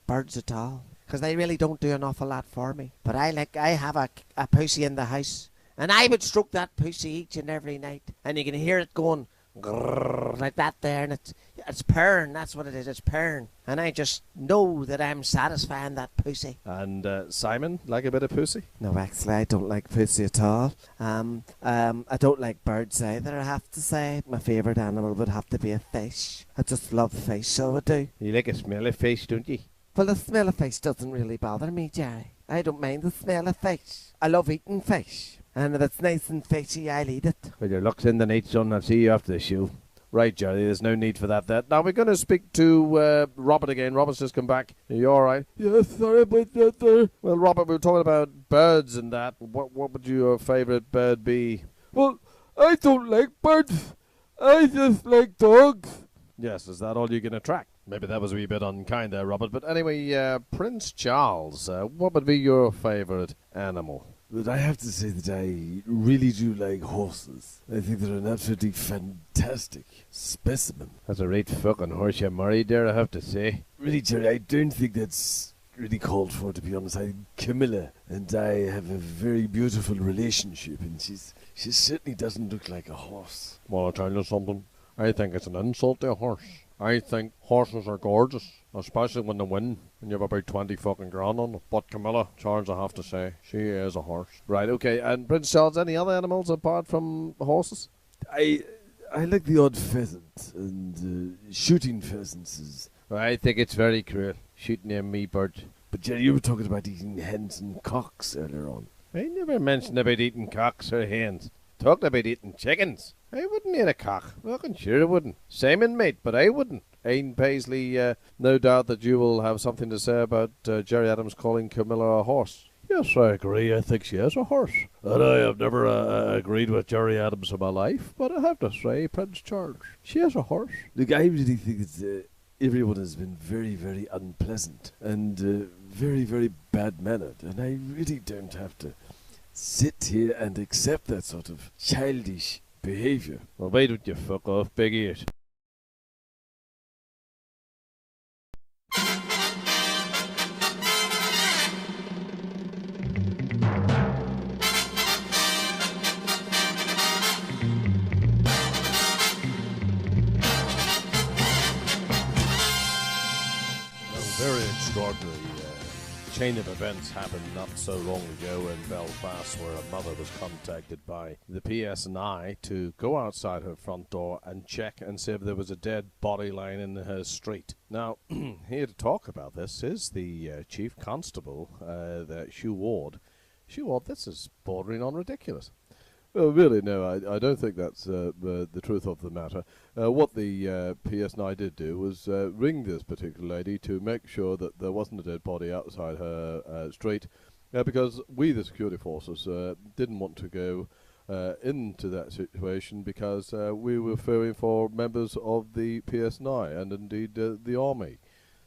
birds at all, because they really don't do an awful lot for me. But I have a pussy in the house, and I would stroke that pussy each and every night, and you can hear it going grrr, like that there, and it's purring. That's what it is. It's purring, and I just know that I'm satisfying that pussy. And Simon, like a bit of pussy? No, actually, I don't like pussy at all. I don't like birds either, I have to say. My favourite animal would have to be a fish. I just love fish, so I do. You like a smelly fish, don't you? Well, the smell of fish doesn't really bother me, Jerry. I don't mind the smell of fish. I love eating fish. And if it's nice and fishy, I'll eat it. Well, your luck's in the night, son. I'll see you after the show. Right, Jerry, there's no need for that. Now, we're going to speak to Robert again. Robert's just come back. Are you all right? Yeah, sorry about that there. Well, Robert, we were talking about birds and that. What would your favourite bird be? Well, I don't like birds. I just like dogs. Yes, is that all you can attract? Maybe that was a wee bit unkind there, Robert. But anyway, Prince Charles, what would be your favourite animal? But I have to say that I really do like horses. I think they're an absolutely fantastic specimen. That's a right fucking horse you married there, I have to say. Really, Jerry, I don't think that's really called for, to be honest. Camilla and I have a very beautiful relationship, and she certainly doesn't look like a horse. Well, I'll tell you something. I think it's an insult to a horse. I think horses are gorgeous, especially when they win, and you have about 20 fucking grand on them. But Camilla, Charles, I have to say, she is a horse. Right, okay. And Prince Charles, any other animals apart from horses? I like the odd pheasant, and shooting pheasants is... I think it's very cruel, shooting a me bird. But Jerry, you were talking about eating hens and cocks earlier on. I never mentioned about eating cocks or hens. Talked about eating chickens. I wouldn't eat a cock. Fucking sure I wouldn't. Simon, mate, but I wouldn't. Aidan Paisley, no doubt that you will have something to say about Jerry Adams calling Camilla a horse. Yes, I agree. I think she is a horse. And I have never agreed with Jerry Adams in my life, but I have to say, Prince Charles, she is a horse. Look, I really think that everyone has been very, very unpleasant and very, very bad-mannered, and I really don't have to sit here and accept that sort of childish behaviour. Well, why don't you fuck off, big ears? Very extraordinary chain of events happened not so long ago in Belfast, where a mother was contacted by the PSNI to go outside her front door and check and see if there was a dead body lying in her street. Now, here to talk about this is the Chief Constable, Hugh Ward. Hugh Ward, this is bordering on ridiculous. Well, really, no, I don't think that's the truth of the matter. What the PSNI did do was ring this particular lady to make sure that there wasn't a dead body outside her street, because we, the security forces, didn't want to go into that situation because we were fearing for members of the PSNI and indeed the army.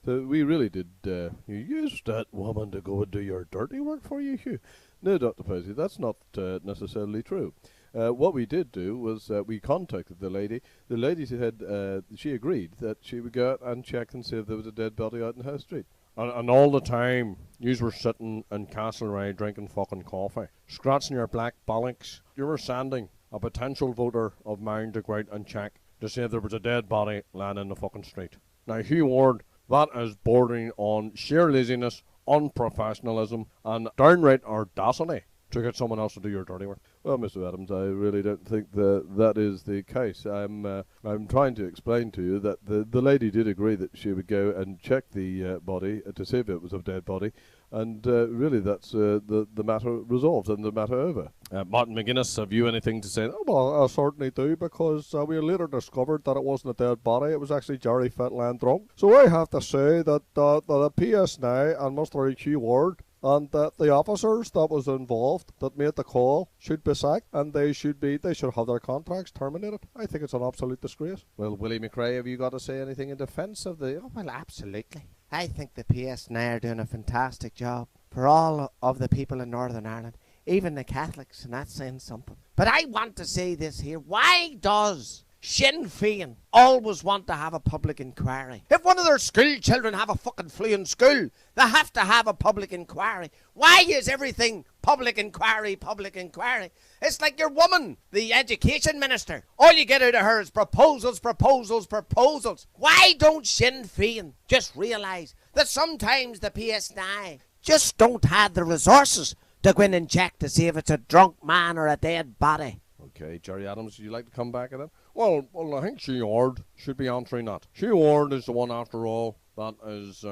So we really did you used that woman to go and do your dirty work for you, Hugh? No, Dr. Posey, that's not necessarily true. What we did do was we contacted the lady. The lady said she agreed that she would go out and check and see if there was a dead body out in her street. And all the time, yous were sitting in Castlereagh drinking fucking coffee, scratching your black bollocks. You were sending a potential voter of mine to go out and check to see if there was a dead body lying in the fucking street. Now, Hugh Ward, that is bordering on sheer laziness, unprofessionalism, and downright audacity to get someone else to do your dirty work. Well, Mr. Adams, I really don't think that is the case. I'm trying to explain to you that the lady did agree that she would go and check the body to see if it was a dead body, and really that's the matter resolved and the matter over. Martin McGuinness, have you anything to say? Oh, well, I certainly do, because we later discovered that it wasn't a dead body, it was actually Jerry Fetland drunk. So I have to say that the PSNI and Mr. Hugh Ward and the officers that was involved that made the call should be sacked, and they should have their contracts terminated. I think it's an absolute disgrace. Well, Willie McRae, have you got to say anything in defence of the... Oh, well, absolutely. I think the PSNI are doing a fantastic job for all of the people in Northern Ireland, even the Catholics, and that's saying something. But I want to say this here. Why does Sinn Féin always want to have a public inquiry? If one of their school children have a fucking flu in school, they have to have a public inquiry. Why is everything public inquiry, public inquiry? It's like your woman, the education minister. All you get out of her is proposals, proposals, proposals. Why don't Sinn Féin just realise that sometimes the PSNI just don't have the resources to go in and check to see if it's a drunk man or a dead body? Okay, Jerry Adams, would you like to come back at that? Well, I think Hugh Ward should be answering that. Hugh Ward is the one, after all, that is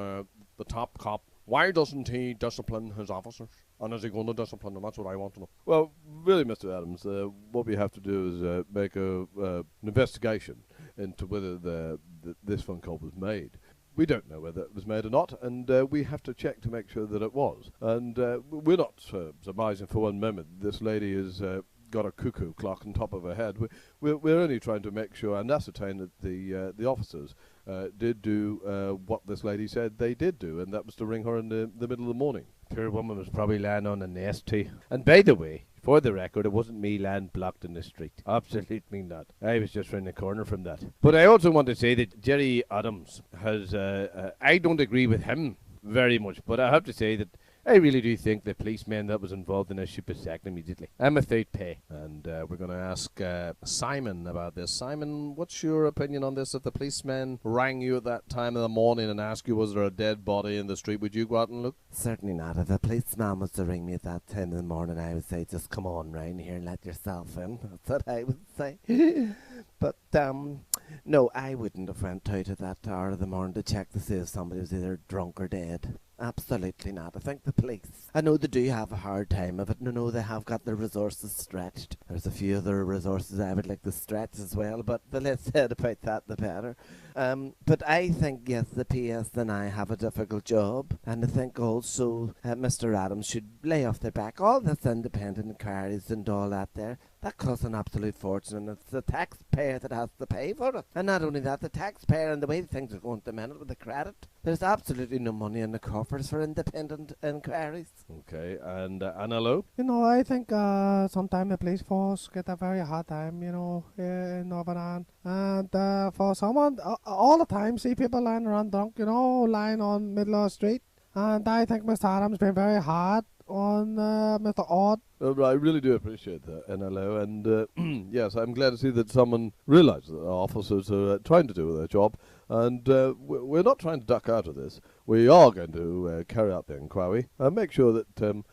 the top cop, why doesn't he discipline his officers? And is he going to discipline them? That's what I want to know. Well, really, Mr. Adams, what we have to do is make an investigation into whether this phone call was made. We don't know whether it was made or not, and we have to check to make sure that it was. And we're not surmising for one moment this lady has got a cuckoo clock on top of her head. We're only trying to make sure and ascertain that the officers did do what this lady said they did do, and that was to ring her in the middle of the morning. Poor woman was probably lying on a nest too. And by the way, for the record, it wasn't me lying blocked in the street. Absolutely not. I was just round the corner from that. But I also want to say that Jerry Adams has... I don't agree with him very much, but I have to say that I really do think the policeman that was involved in this should be sacked immediately. I'm without pay. And we're going to ask Simon about this. Simon, what's your opinion on this? If the policeman rang you at that time of the morning and asked you was there a dead body in the street, would you go out and look? Certainly not. If a policeman was to ring me at that time in the morning, I would say, just come on round here and let yourself in. That's what I would say. But, no, I wouldn't have went out at that hour of the morning to check to see if somebody was either drunk or dead. Absolutely not. I think the police, I know they do have a hard time of it. I know they have got their resources stretched. There's a few other resources I would like to stretch as well, but the less said about that, the better. But I think, yes, the PS and I have a difficult job, and I think also Mr. Adams should lay off their back. All this independent inquiries and all that there, that costs an absolute fortune, and it's the taxpayer that has to pay for it. And not only that, the taxpayer and the way things are going at the minute with the credit, there's absolutely no money in the coffers for independent inquiries. Okay, and Anna Lowe? You know, I think sometimes the police force get a very hard time, you know, in Northern Ireland. And for someone, all the time, see people lying around drunk, you know, lying on middle of the street. And I think Mr. Adams been very hard on Mr. Odd. I really do appreciate that, NLO, and yes, I'm glad to see that someone realizes that our officers are trying to do their job, and we're not trying to duck out of this. We are going to carry out the inquiry and make sure that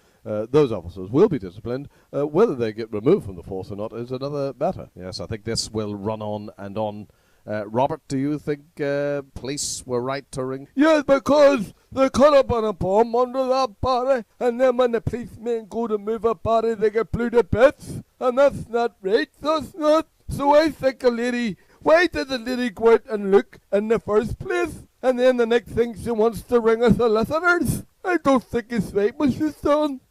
those officers will be disciplined. Whether they get removed from the force or not is another matter. Yes, I think this will run on and on. Robert, do you think police were right to ring? Yes, because they cut up on a bomb under that body, and then when the policemen go to move a body, they get blew to bits, and that's not right, that's not. So I think why did the lady go out and look in the first place, and then the next thing she wants to ring her solicitors? I don't think it's right what she's done.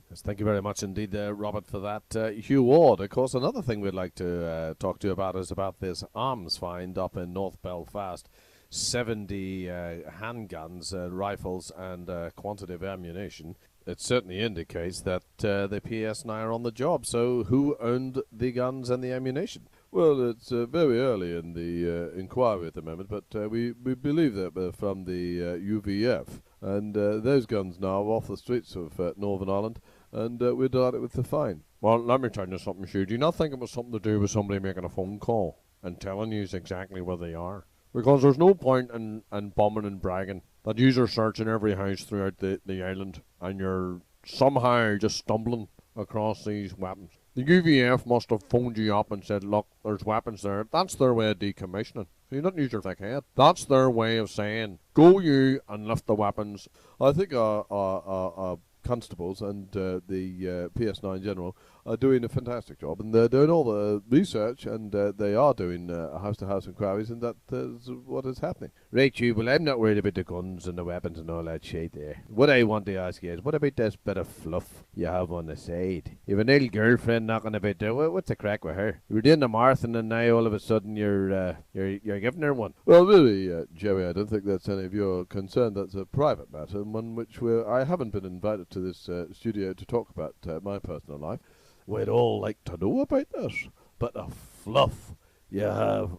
Yes, thank you very much indeed, Robert, for that. Hugh Ward, of course, another thing we'd like to talk to you about is about this arms find up in North Belfast. 70 handguns, rifles, and quantity of ammunition. It certainly indicates that the PS&I are on the job. So who owned the guns and the ammunition? Well, it's very early in the inquiry at the moment, but we believe that from the UVF, and those guns now are off the streets of Northern Ireland, and we're delighted with the find. Well, let me tell you something, Hugh. Do you not think it was something to do with somebody making a phone call and telling you exactly where they are? Because there's no point in bumming and bragging that you're searching every house throughout the island and you're somehow just stumbling across these weapons. The UVF must have phoned you up and said, look, there's weapons there. That's their way of decommissioning. So you don't use your thick head. That's their way of saying, go you and lift the weapons. I think our constables and the PS&I in general are doing a fantastic job, and they're doing all the research, and they are doing house-to-house inquiries, and that is what is happening. Right, Hugh, well, I'm not worried about the guns and the weapons and all that shit there. What I want to ask you is, what about this bit of fluff you have on the side? You have an old girlfriend knocking about there. What's the crack with her? You were doing the marathon, and now all of a sudden you're giving her one. Well, really, Jerry, I don't think that's any of your concern. That's a private matter, and one which I haven't been invited to this studio to talk about my personal life. We'd all like to know about this, but the fluff you have,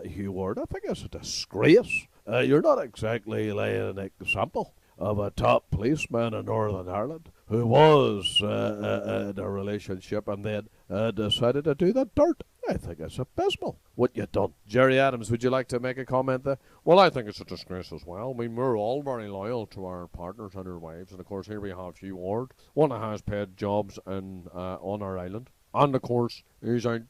Hugh Ward, I think it's a disgrace. You're not exactly laying an example of a top policeman in Northern Ireland who was in a relationship and then decided to do the dirt. I think it's abysmal what you done. Jerry Adams, would you like to make a comment there? Well, I think it's a disgrace as well. I mean, we're all very loyal to our partners and our wives, and of course here we have Hugh Ward, one that has paid jobs on our island, and of course he's out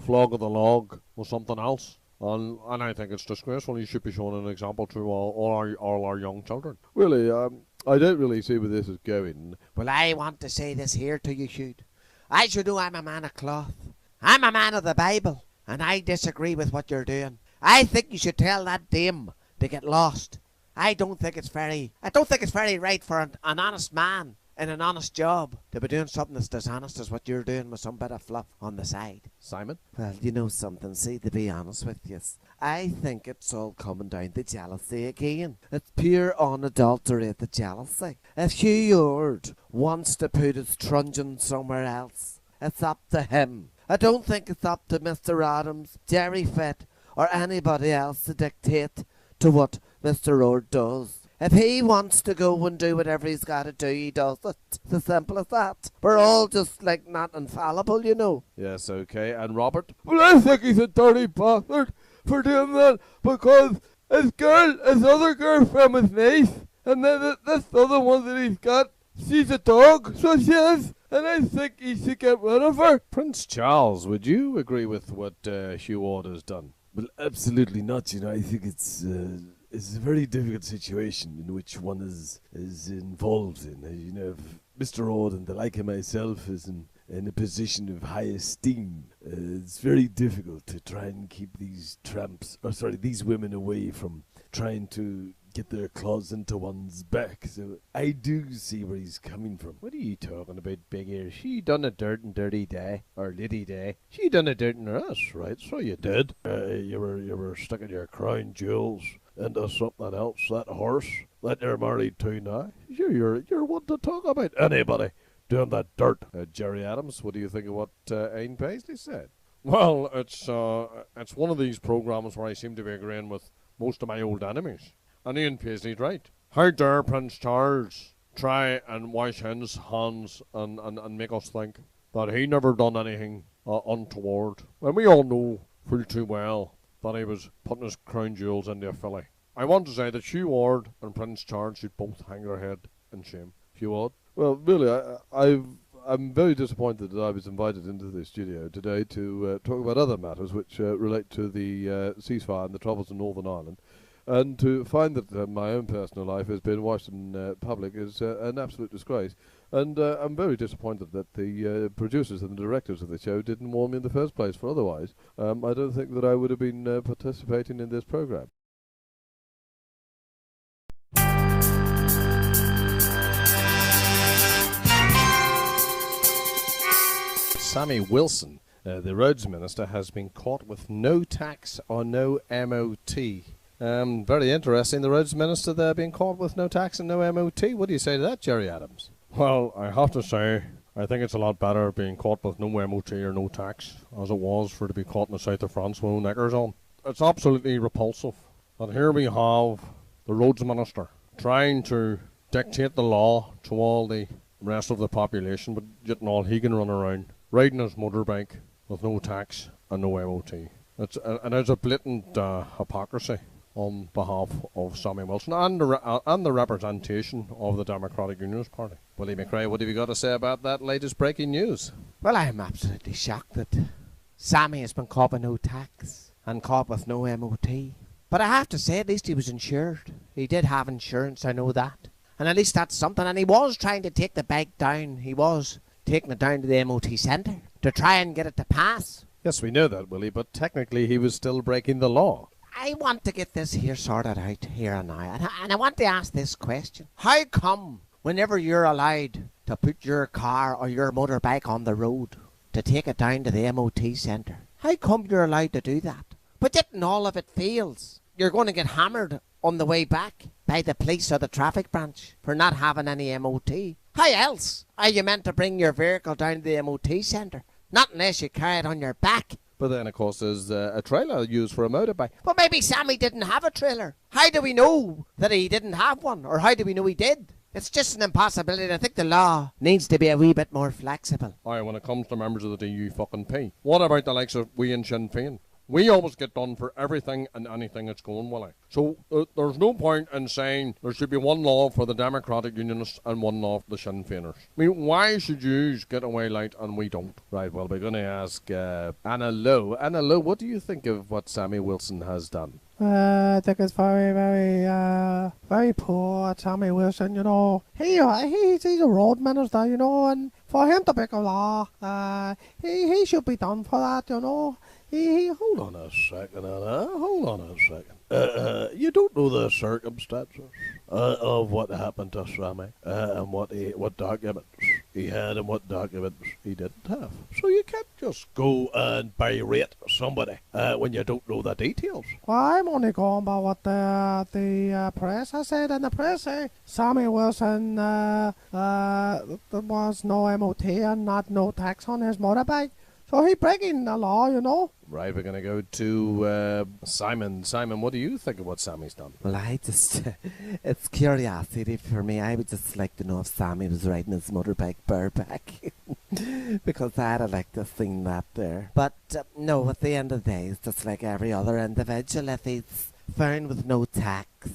flogging the log or something else. And I think it's disgraceful. You should be showing an example to all our young children. Really, I don't really see where this is going. Well, I want to say this here to you, Jude. I should know I'm a man of cloth. I'm a man of the Bible, and I disagree with what you're doing. I think you should tell that dame to get lost. I don't think it's very right for an honest man in an honest job to be doing something that's dishonest as what you're doing with some bit of fluff on the side. Simon? Well, you know something, see, to be honest with you, I think it's all coming down to jealousy again. It's pure unadulterated jealousy. If Hugh Ord wants to put his truncheon somewhere else, it's up to him. I don't think it's up to Mr. Adams, Jerry Fitt, or anybody else to dictate to what Mr. Ord does. If he wants to go and do whatever he's got to do, he does it. It's as simple as that. We're all just like not infallible, you know. Yes, okay. And Robert? Well, I think he's a dirty bastard for doing that, because his other girl from his niece, and then this other one that he's got, she's a dog, so she is, and I think he should get rid of her. Prince Charles, would you agree with what Hugh Ord has done? Well, absolutely not. You know, I think it's a very difficult situation in which one is involved in. You know, if Mr. Ord and the like of myself is in a position of high esteem, it's very difficult to try and keep these these women away from trying to get their claws into one's back. So I do see where he's coming from. What are you talking about, big ear? She done a dirt and dirty day, or liddy day. She done a dirt in her ass, right? So you did. You were sticking your crown jewels into something else. That horse that you're married to now. You're one to talk about anybody doing that dirt. Jerry Adams, what do you think of what Ian Paisley said? Well, it's one of these programs where I seem to be agreeing with most of my old enemies. And Ian Paisley's right. How dare Prince Charles try and wash his hands and make us think that he never done anything untoward, when we all know full too well that he was putting his crown jewels into a filly. I want to say that Hugh Ord and Prince Charles should both hang their head in shame. Hugh Ord? Well, really, I'm very disappointed that I was invited into the studio today to talk about other matters which relate to the ceasefire and the troubles in Northern Ireland. And to find that my own personal life has been watched in public is an absolute disgrace. And I'm very disappointed that the producers and the directors of the show didn't warn me in the first place, for otherwise I don't think that I would have been participating in this program. Sammy Wilson, the roads minister, has been caught with no tax or no M.O.T. Very interesting, the roads minister there being caught with no tax and no M.O.T. What do you say to that, Jerry Adams? Well, I have to say, I think it's a lot better being caught with no M.O.T. or no tax, as it was for to be caught in the south of France with no knickers on. It's absolutely repulsive that here we have the roads minister trying to dictate the law to all the rest of the population, but yet all he can run around riding his motorbike with no tax and no M.O.T. It's a blatant hypocrisy on behalf of Sammy Wilson and the representation of the Democratic Unionist Party. Willie McRae, what have you got to say about that latest breaking news? Well, I'm absolutely shocked that Sammy has been caught with no tax and caught with no M.O.T. But I have to say, at least he was insured. He did have insurance, I know that. And at least that's something. And he was trying to take the bike down. He was taking it down to the M.O.T. centre to try and get it to pass. Yes, we know that, Willie, but technically he was still breaking the law. I want to get this here sorted out here and now. And I want to ask this question. How come whenever you're allowed to put your car or your motorbike on the road to take it down to the M.O.T. centre, how come you're allowed to do that? But yet in all of it fails, you're going to get hammered on the way back by the police or the traffic branch for not having any M.O.T. How else are you meant to bring your vehicle down to the M.O.T. centre? Not unless you carry it on your back. But then, of course, there's a trailer used for a motorbike. But maybe Sammy didn't have a trailer. How do we know that he didn't have one? Or how do we know he did? It's just an impossibility. I think the law needs to be a wee bit more flexible. Aye, when it comes to members of the DUP, what about the likes of we in Sinn Féin? We always get done for everything and anything that's going, Willie. So there's no point in saying there should be one law for the Democratic Unionists and one law for the Sinn Féiners. I mean, why should you get away light and we don't? Right, well, we're going to ask Anna Lowe. Anna Lowe, what do you think of what Sammy Wilson has done? I think it's very poor, Sammy Wilson, you know. He's a road minister, you know, and for him to break a law, he should be done for that, you know. Hold on a second, Anna. Hold on a second. You don't know the circumstances of what happened to Sammy and what documents he had and what documents he didn't have. So you can't just go and berate somebody when you don't know the details. Well, I'm only going by what the press has said, and the press say Sammy Wilson there was no M.O.T. and no tax on his motorbike. So he breaking the law, you know. Right, we're going to go to Simon. Simon, what do you think of what Sammy's done? Well, it's curiosity for me. I would just like to know if Sammy was riding his motorbike bareback. Because I'd like to sing that there. But no, at the end of the day, it's just like every other individual. If he's found with no tax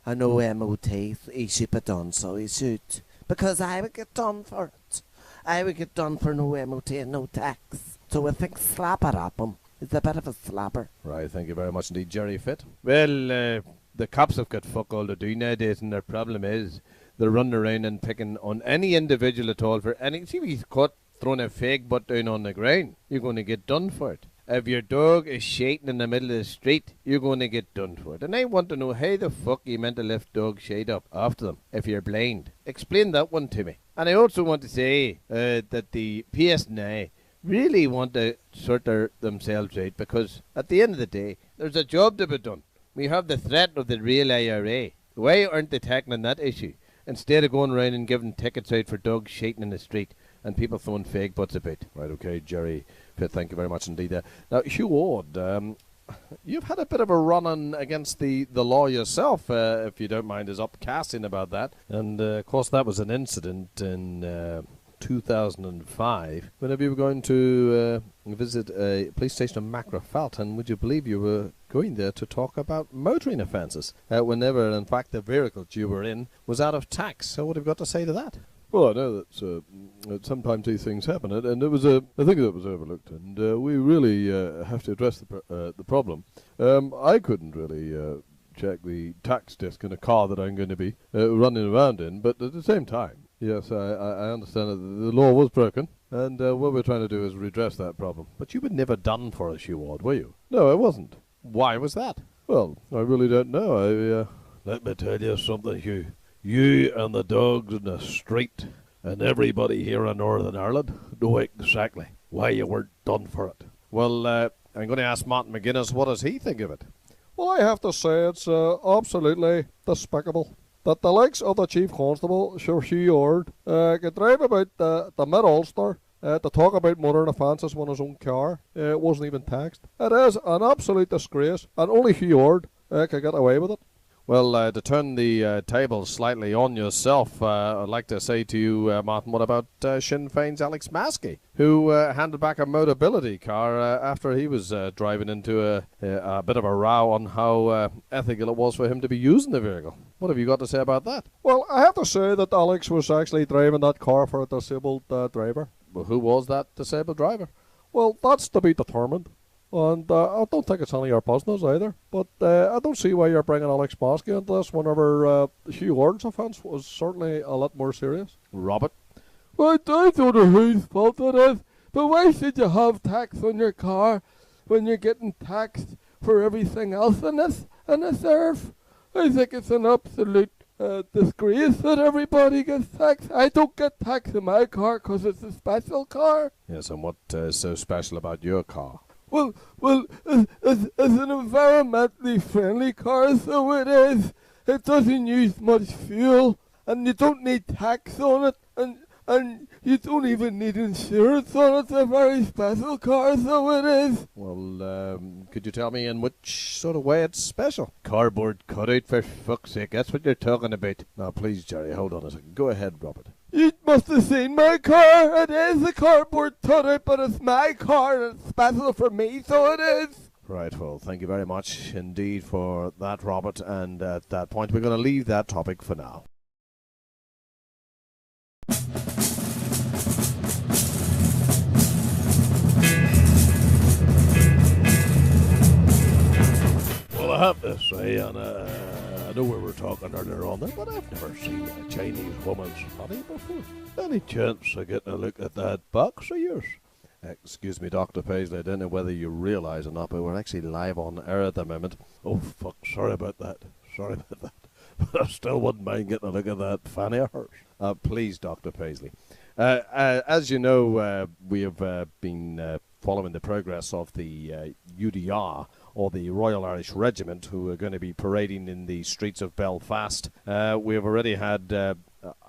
and no M.O.T., he should be done, so he should. Because I would get done for it. I would get done for no M.O.T. and no tax. So I think slap it up him. It's a bit of a slapper. Right, thank you very much indeed. Jerry Fitt? Well, the cops have got fuck all to do nowadays, and their problem is they're running around and picking on any individual at all for any. See, if he's caught throwing a fake butt down on the ground, you're going to get done for it. If your dog is shating in the middle of the street, you're going to get done for it. And I want to know how the fuck you meant to lift dog shade up after them if you're blind. Explain that one to me. And I also want to say that the PSNI really want to sort themselves out, because at the end of the day, there's a job to be done. We have the threat of the real IRA. Why aren't they tackling that issue instead of going around and giving tickets out for dogs shating in the street and people throwing fake butts about? Right, okay, Jerry Pitt, thank you very much indeed. Now, Hugh Ward, you've had a bit of a run-on against the law yourself, if you don't mind us upcasting about that. And, of course, that was an incident in 2005, whenever you were going to visit a police station in Macrofalt, and would you believe you were going there to talk about motoring offences, whenever, in fact, the vehicle you were in was out of tax. So what have you got to say to that? Well, I know that sometimes these things happen, and it was I think that was overlooked, and we really have to address the problem. I couldn't really check the tax disc in a car that I'm going to be running around in, but at the same time, yes, I understand that the law was broken, and what we're trying to do is redress that problem. But you were never done for us, Hugh Ward, were you? No, I wasn't. Why was that? Well, I really don't know. Let me tell you something, Hugh. You and the dogs in the street and everybody here in Northern Ireland know exactly why you weren't done for it. Well, I'm going to ask Martin McGuinness, what does he think of it? Well, I have to say it's absolutely despicable that the likes of the Chief Constable, Sir Hugh Ward, could drive about the Mid-Ulster to talk about motoring offences when his own car wasn't even taxed. It is an absolute disgrace, and only Hugh Ward could get away with it. Well, to turn the tables slightly on yourself, I'd like to say to you, Martin, what about Sinn Féin's Alex Maskey, who handed back a Motability car after he was driving into a bit of a row on how ethical it was for him to be using the vehicle. What have you got to say about that? Well, I have to say that Alex was actually driving that car for a disabled driver. Well, who was that disabled driver? Well, that's to be determined. And I don't think it's any of your business either. But I don't see why you're bringing Alex Maskey into this whenever Hugh Ward's offence was certainly a lot more serious. Robert? Well, I don't know whose fault it is, but why should you have tax on your car when you're getting taxed for everything else in this earth? I think it's an absolute disgrace that everybody gets taxed. I don't get taxed in my car because it's a special car. Yes, and what is so special about your car? Well, it's an environmentally friendly car, so it is. It doesn't use much fuel, and you don't need tax on it, and you don't even need insurance on it. It's a very special car, so it is. Well, could you tell me in which sort of way it's special? Cardboard cutout, for fuck's sake. That's what you're talking about. Now, please, Jerry, hold on a second. Go ahead, Robert. You must have seen my car. It is a cardboard cutout, but it's my car, and it's special for me, so it is. Right, well, thank you very much indeed for that, Robert, and at that point we're going to leave that topic for now. Well, I have to say, and I know we were talking earlier on there, but I've never seen a Chinese woman's honey before. Any chance of getting a look at that box of yours? Excuse me, Dr. Paisley, I don't know whether you realise or not, but we're actually live on air at the moment. Oh, fuck, sorry about that. Sorry about that. But I still wouldn't mind getting a look at that fanny of hers. Please, Dr. Paisley. As you know, we have been following the progress of the UDR, or the Royal Irish Regiment, who are going to be parading in the streets of Belfast. We have already had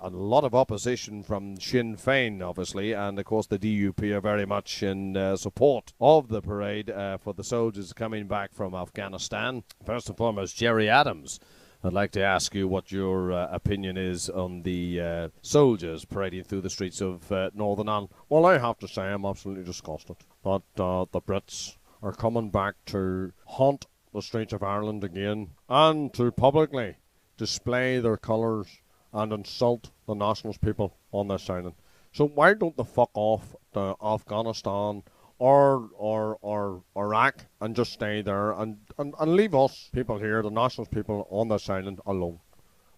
a lot of opposition from Sinn Féin, obviously, and of course the DUP are very much in support of the parade for the soldiers coming back from Afghanistan. First and foremost, Jerry Adams, I'd like to ask you what your opinion is on the soldiers parading through the streets of Northern Ireland. Well, I have to say I'm absolutely disgusted that the Brits are coming back to haunt the streets of Ireland again and to publicly display their colours and insult the nationalist people on this island. So why don't they fuck off to Afghanistan or Iraq and just stay there and leave us people here, the nationalist people on this island, alone?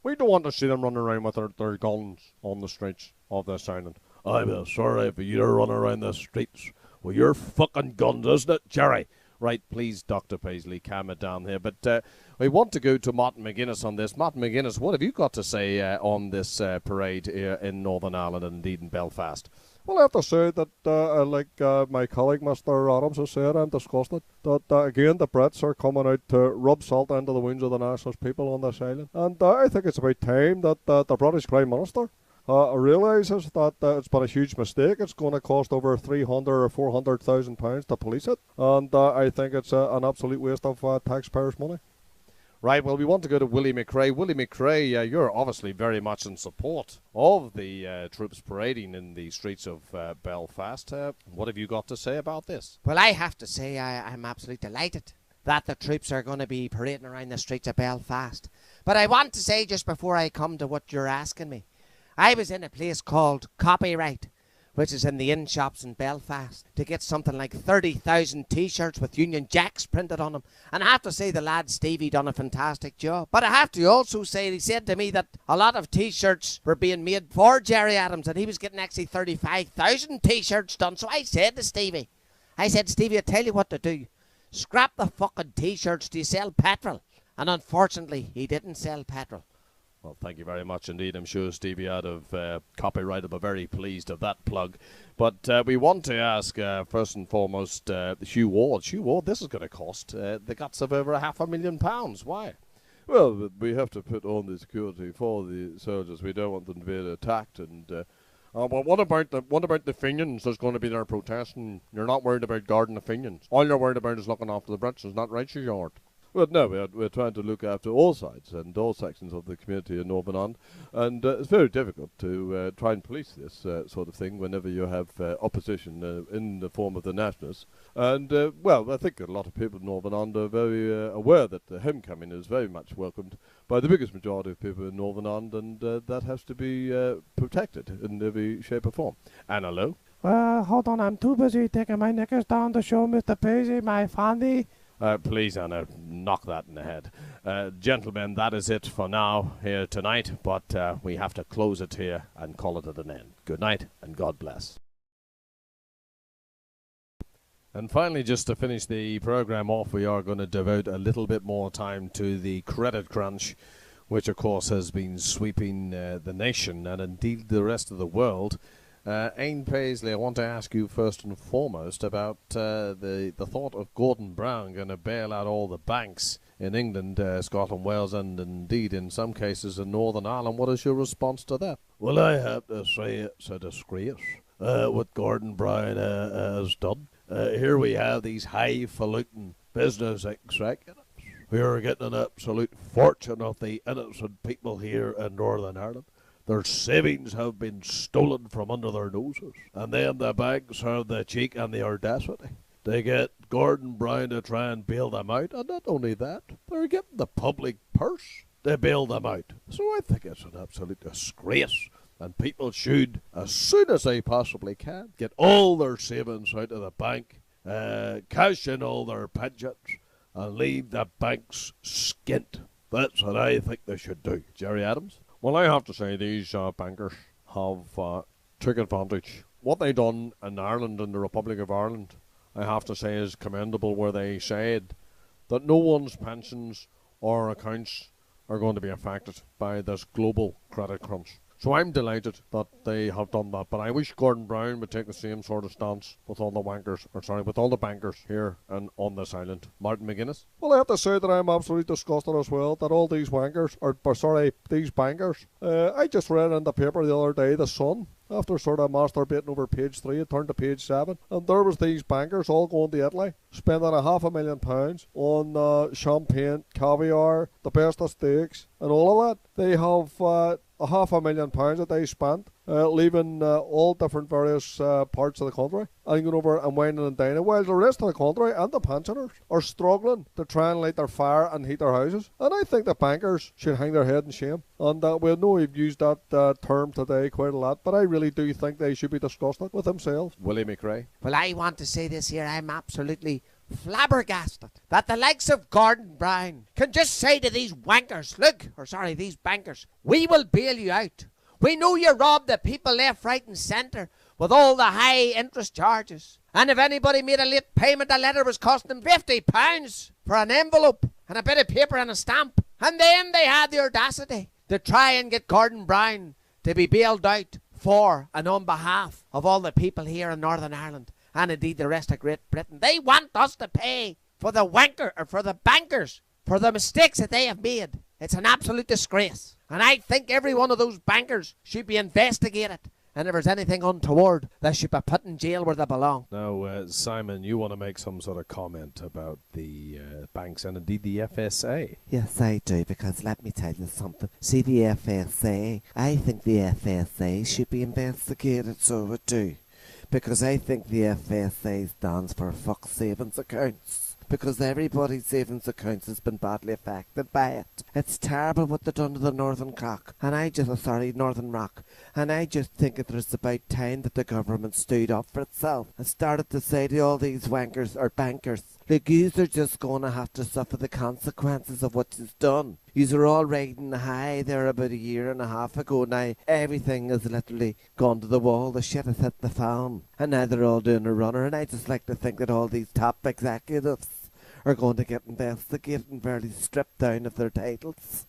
We don't want to see them running around with their guns on the streets of this island. I'm sorry, but you're running around the streets with your fucking guns, isn't it, Jerry? Right, please, Dr. Paisley, calm it down here. But we want to go to Martin McGuinness on this. Martin McGuinness, what have you got to say on this parade here in Northern Ireland and indeed in Belfast? Well, I have to say that, like my colleague Mr. Adams has said, I'm disgusted that, again, the Brits are coming out to rub salt into the wounds of the nationalist people on this island. And I think it's about time that the British Prime Minister realises that it's been a huge mistake. It's going to cost over 300 or 400,000 pounds to police it, and I think it's an absolute waste of taxpayers' money. Right, well, we want to go to Willie McRae. Willie McRae, you're obviously very much in support of the troops parading in the streets of Belfast. What have you got to say about this? Well, I have to say I'm absolutely delighted that the troops are going to be parading around the streets of Belfast. But I want to say, just before I come to what you're asking me, I was in a place called Copyright, which is in the inn shops in Belfast, to get something like 30,000 T-shirts with Union Jacks printed on them. And I have to say the lad Stevie done a fantastic job. But I have to also say, he said to me that a lot of T-shirts were being made for Jerry Adams, and he was getting actually 35,000 T-shirts done. So I said to Stevie, I tell you what to do. Scrap the fucking T-shirts. Do you sell petrol? And unfortunately, he didn't sell petrol. Well, thank you very much indeed. I'm sure Stevie out of Copyright will be very pleased of that plug. But we want to ask, first and foremost, Hugh Ward. Hugh Ward, this is going to cost the guts of over £500,000. Why? Well, we have to put on the security for the soldiers. We don't want them to be attacked. And well, what about the Fenians that's going to be there protesting? You're not worried about guarding the Fenians. All you're worried about is looking after the Brits. Is that right, Shard? well, no, we're trying to look after all sides and all sections of the community in Northern Ireland, and it's very difficult to try and police this sort of thing whenever you have opposition in the form of the nationalists. And, well, I think a lot of people in Northern Ireland are very aware that the homecoming is very much welcomed by the biggest majority of people in Northern Ireland, and that has to be protected in every shape or form. Anna Lowe? Hold on, I'm too busy taking my knickers down to show Mr. Paisley my fanny. Please, Anna, knock that in the head. Gentlemen, that is it for now here tonight, but we have to close it here and call it at an end. Good night, and God bless. And finally, just to finish the program off, we are going to devote a little bit more time to the Credit Crunch, which, of course, has been sweeping the nation and indeed the rest of the world. Ain Paisley, I want to ask you first and foremost about the thought of Gordon Brown going to bail out all the banks in England, Scotland, Wales, and indeed in some cases in Northern Ireland. What is your response to that? Well, I have to say it's a disgrace what Gordon Brown has done. Here we have these highfalutin business executives. We are getting an absolute fortune of the innocent people here in Northern Ireland. Their savings have been stolen from under their noses, and then the banks have the cheek and the audacity They get Gordon Brown to try and bail them out, and not only that, they're getting the public purse to bail them out. So I think it's an absolute disgrace, and people should, as soon as they possibly can, get all their savings out of the bank, cash in all their pensions, and leave the banks skint. That's what I think they should do. Jerry Adams? Well, I have to say these bankers have took advantage. What they done in Ireland, in the Republic of Ireland, I have to say is commendable, where they said that no one's pensions or accounts are going to be affected by this global credit crunch. So I'm delighted that they have done that, but I wish Gordon Brown would take the same sort of stance with all the with all the bankers here and on this island. Martin McGuinness? Well, I have to say that I'm absolutely disgusted as well that all these these bankers. I just read in the paper the other day, The Sun, after sort of masturbating over page 3, it turned to page 7, and there was these bankers all going to Italy, spending £500,000 on champagne, caviar, the best of steaks, and all of that. They have £500,000 that they spent, leaving all different various parts of the country, and going over and whining and dining, while the rest of the country and the pensioners are struggling to try and light their fire and heat their houses. And I think the bankers should hang their head in shame. And we know we've used that term today quite a lot, but I really do think they should be disgusted with themselves. Willie McRae? Well, I want to say this here. I'm absolutely flabbergasted that the likes of Gordon Brown can just say to these wankers, these bankers, we will bail you out. We know you robbed the people left, right and centre with all the high interest charges. And if anybody made a late payment, a letter was costing them £50 for an envelope and a bit of paper and a stamp. And then they had the audacity to try and get Gordon Brown to be bailed out for and on behalf of all the people here in Northern Ireland, and indeed the rest of Great Britain. They want us to pay for the bankers, for the mistakes that they have made. It's an absolute disgrace. And I think every one of those bankers should be investigated. And if there's anything untoward, they should be put in jail where they belong. Now, Simon, you want to make some sort of comment about the banks and indeed the FSA? Yes, I do, because let me tell you something. See, the FSA, I think the FSA should be investigated, so I do. Because I think the FSA stands for fuck savings accounts. Because everybody's savings accounts has been badly affected by it. It's terrible what they've done to the Northern Rock. And I just think it was about time that the government stood up for itself and started to say to all these wankers or bankers, look, yous are just going to have to suffer the consequences of what you've done. Yous are all riding high there about a year and a half ago. Now everything has literally gone to the wall. The shit has hit the fan. And now they're all doing a runner. And I just like to think that all these top executives are going to get investigated and fairly stripped down of their titles.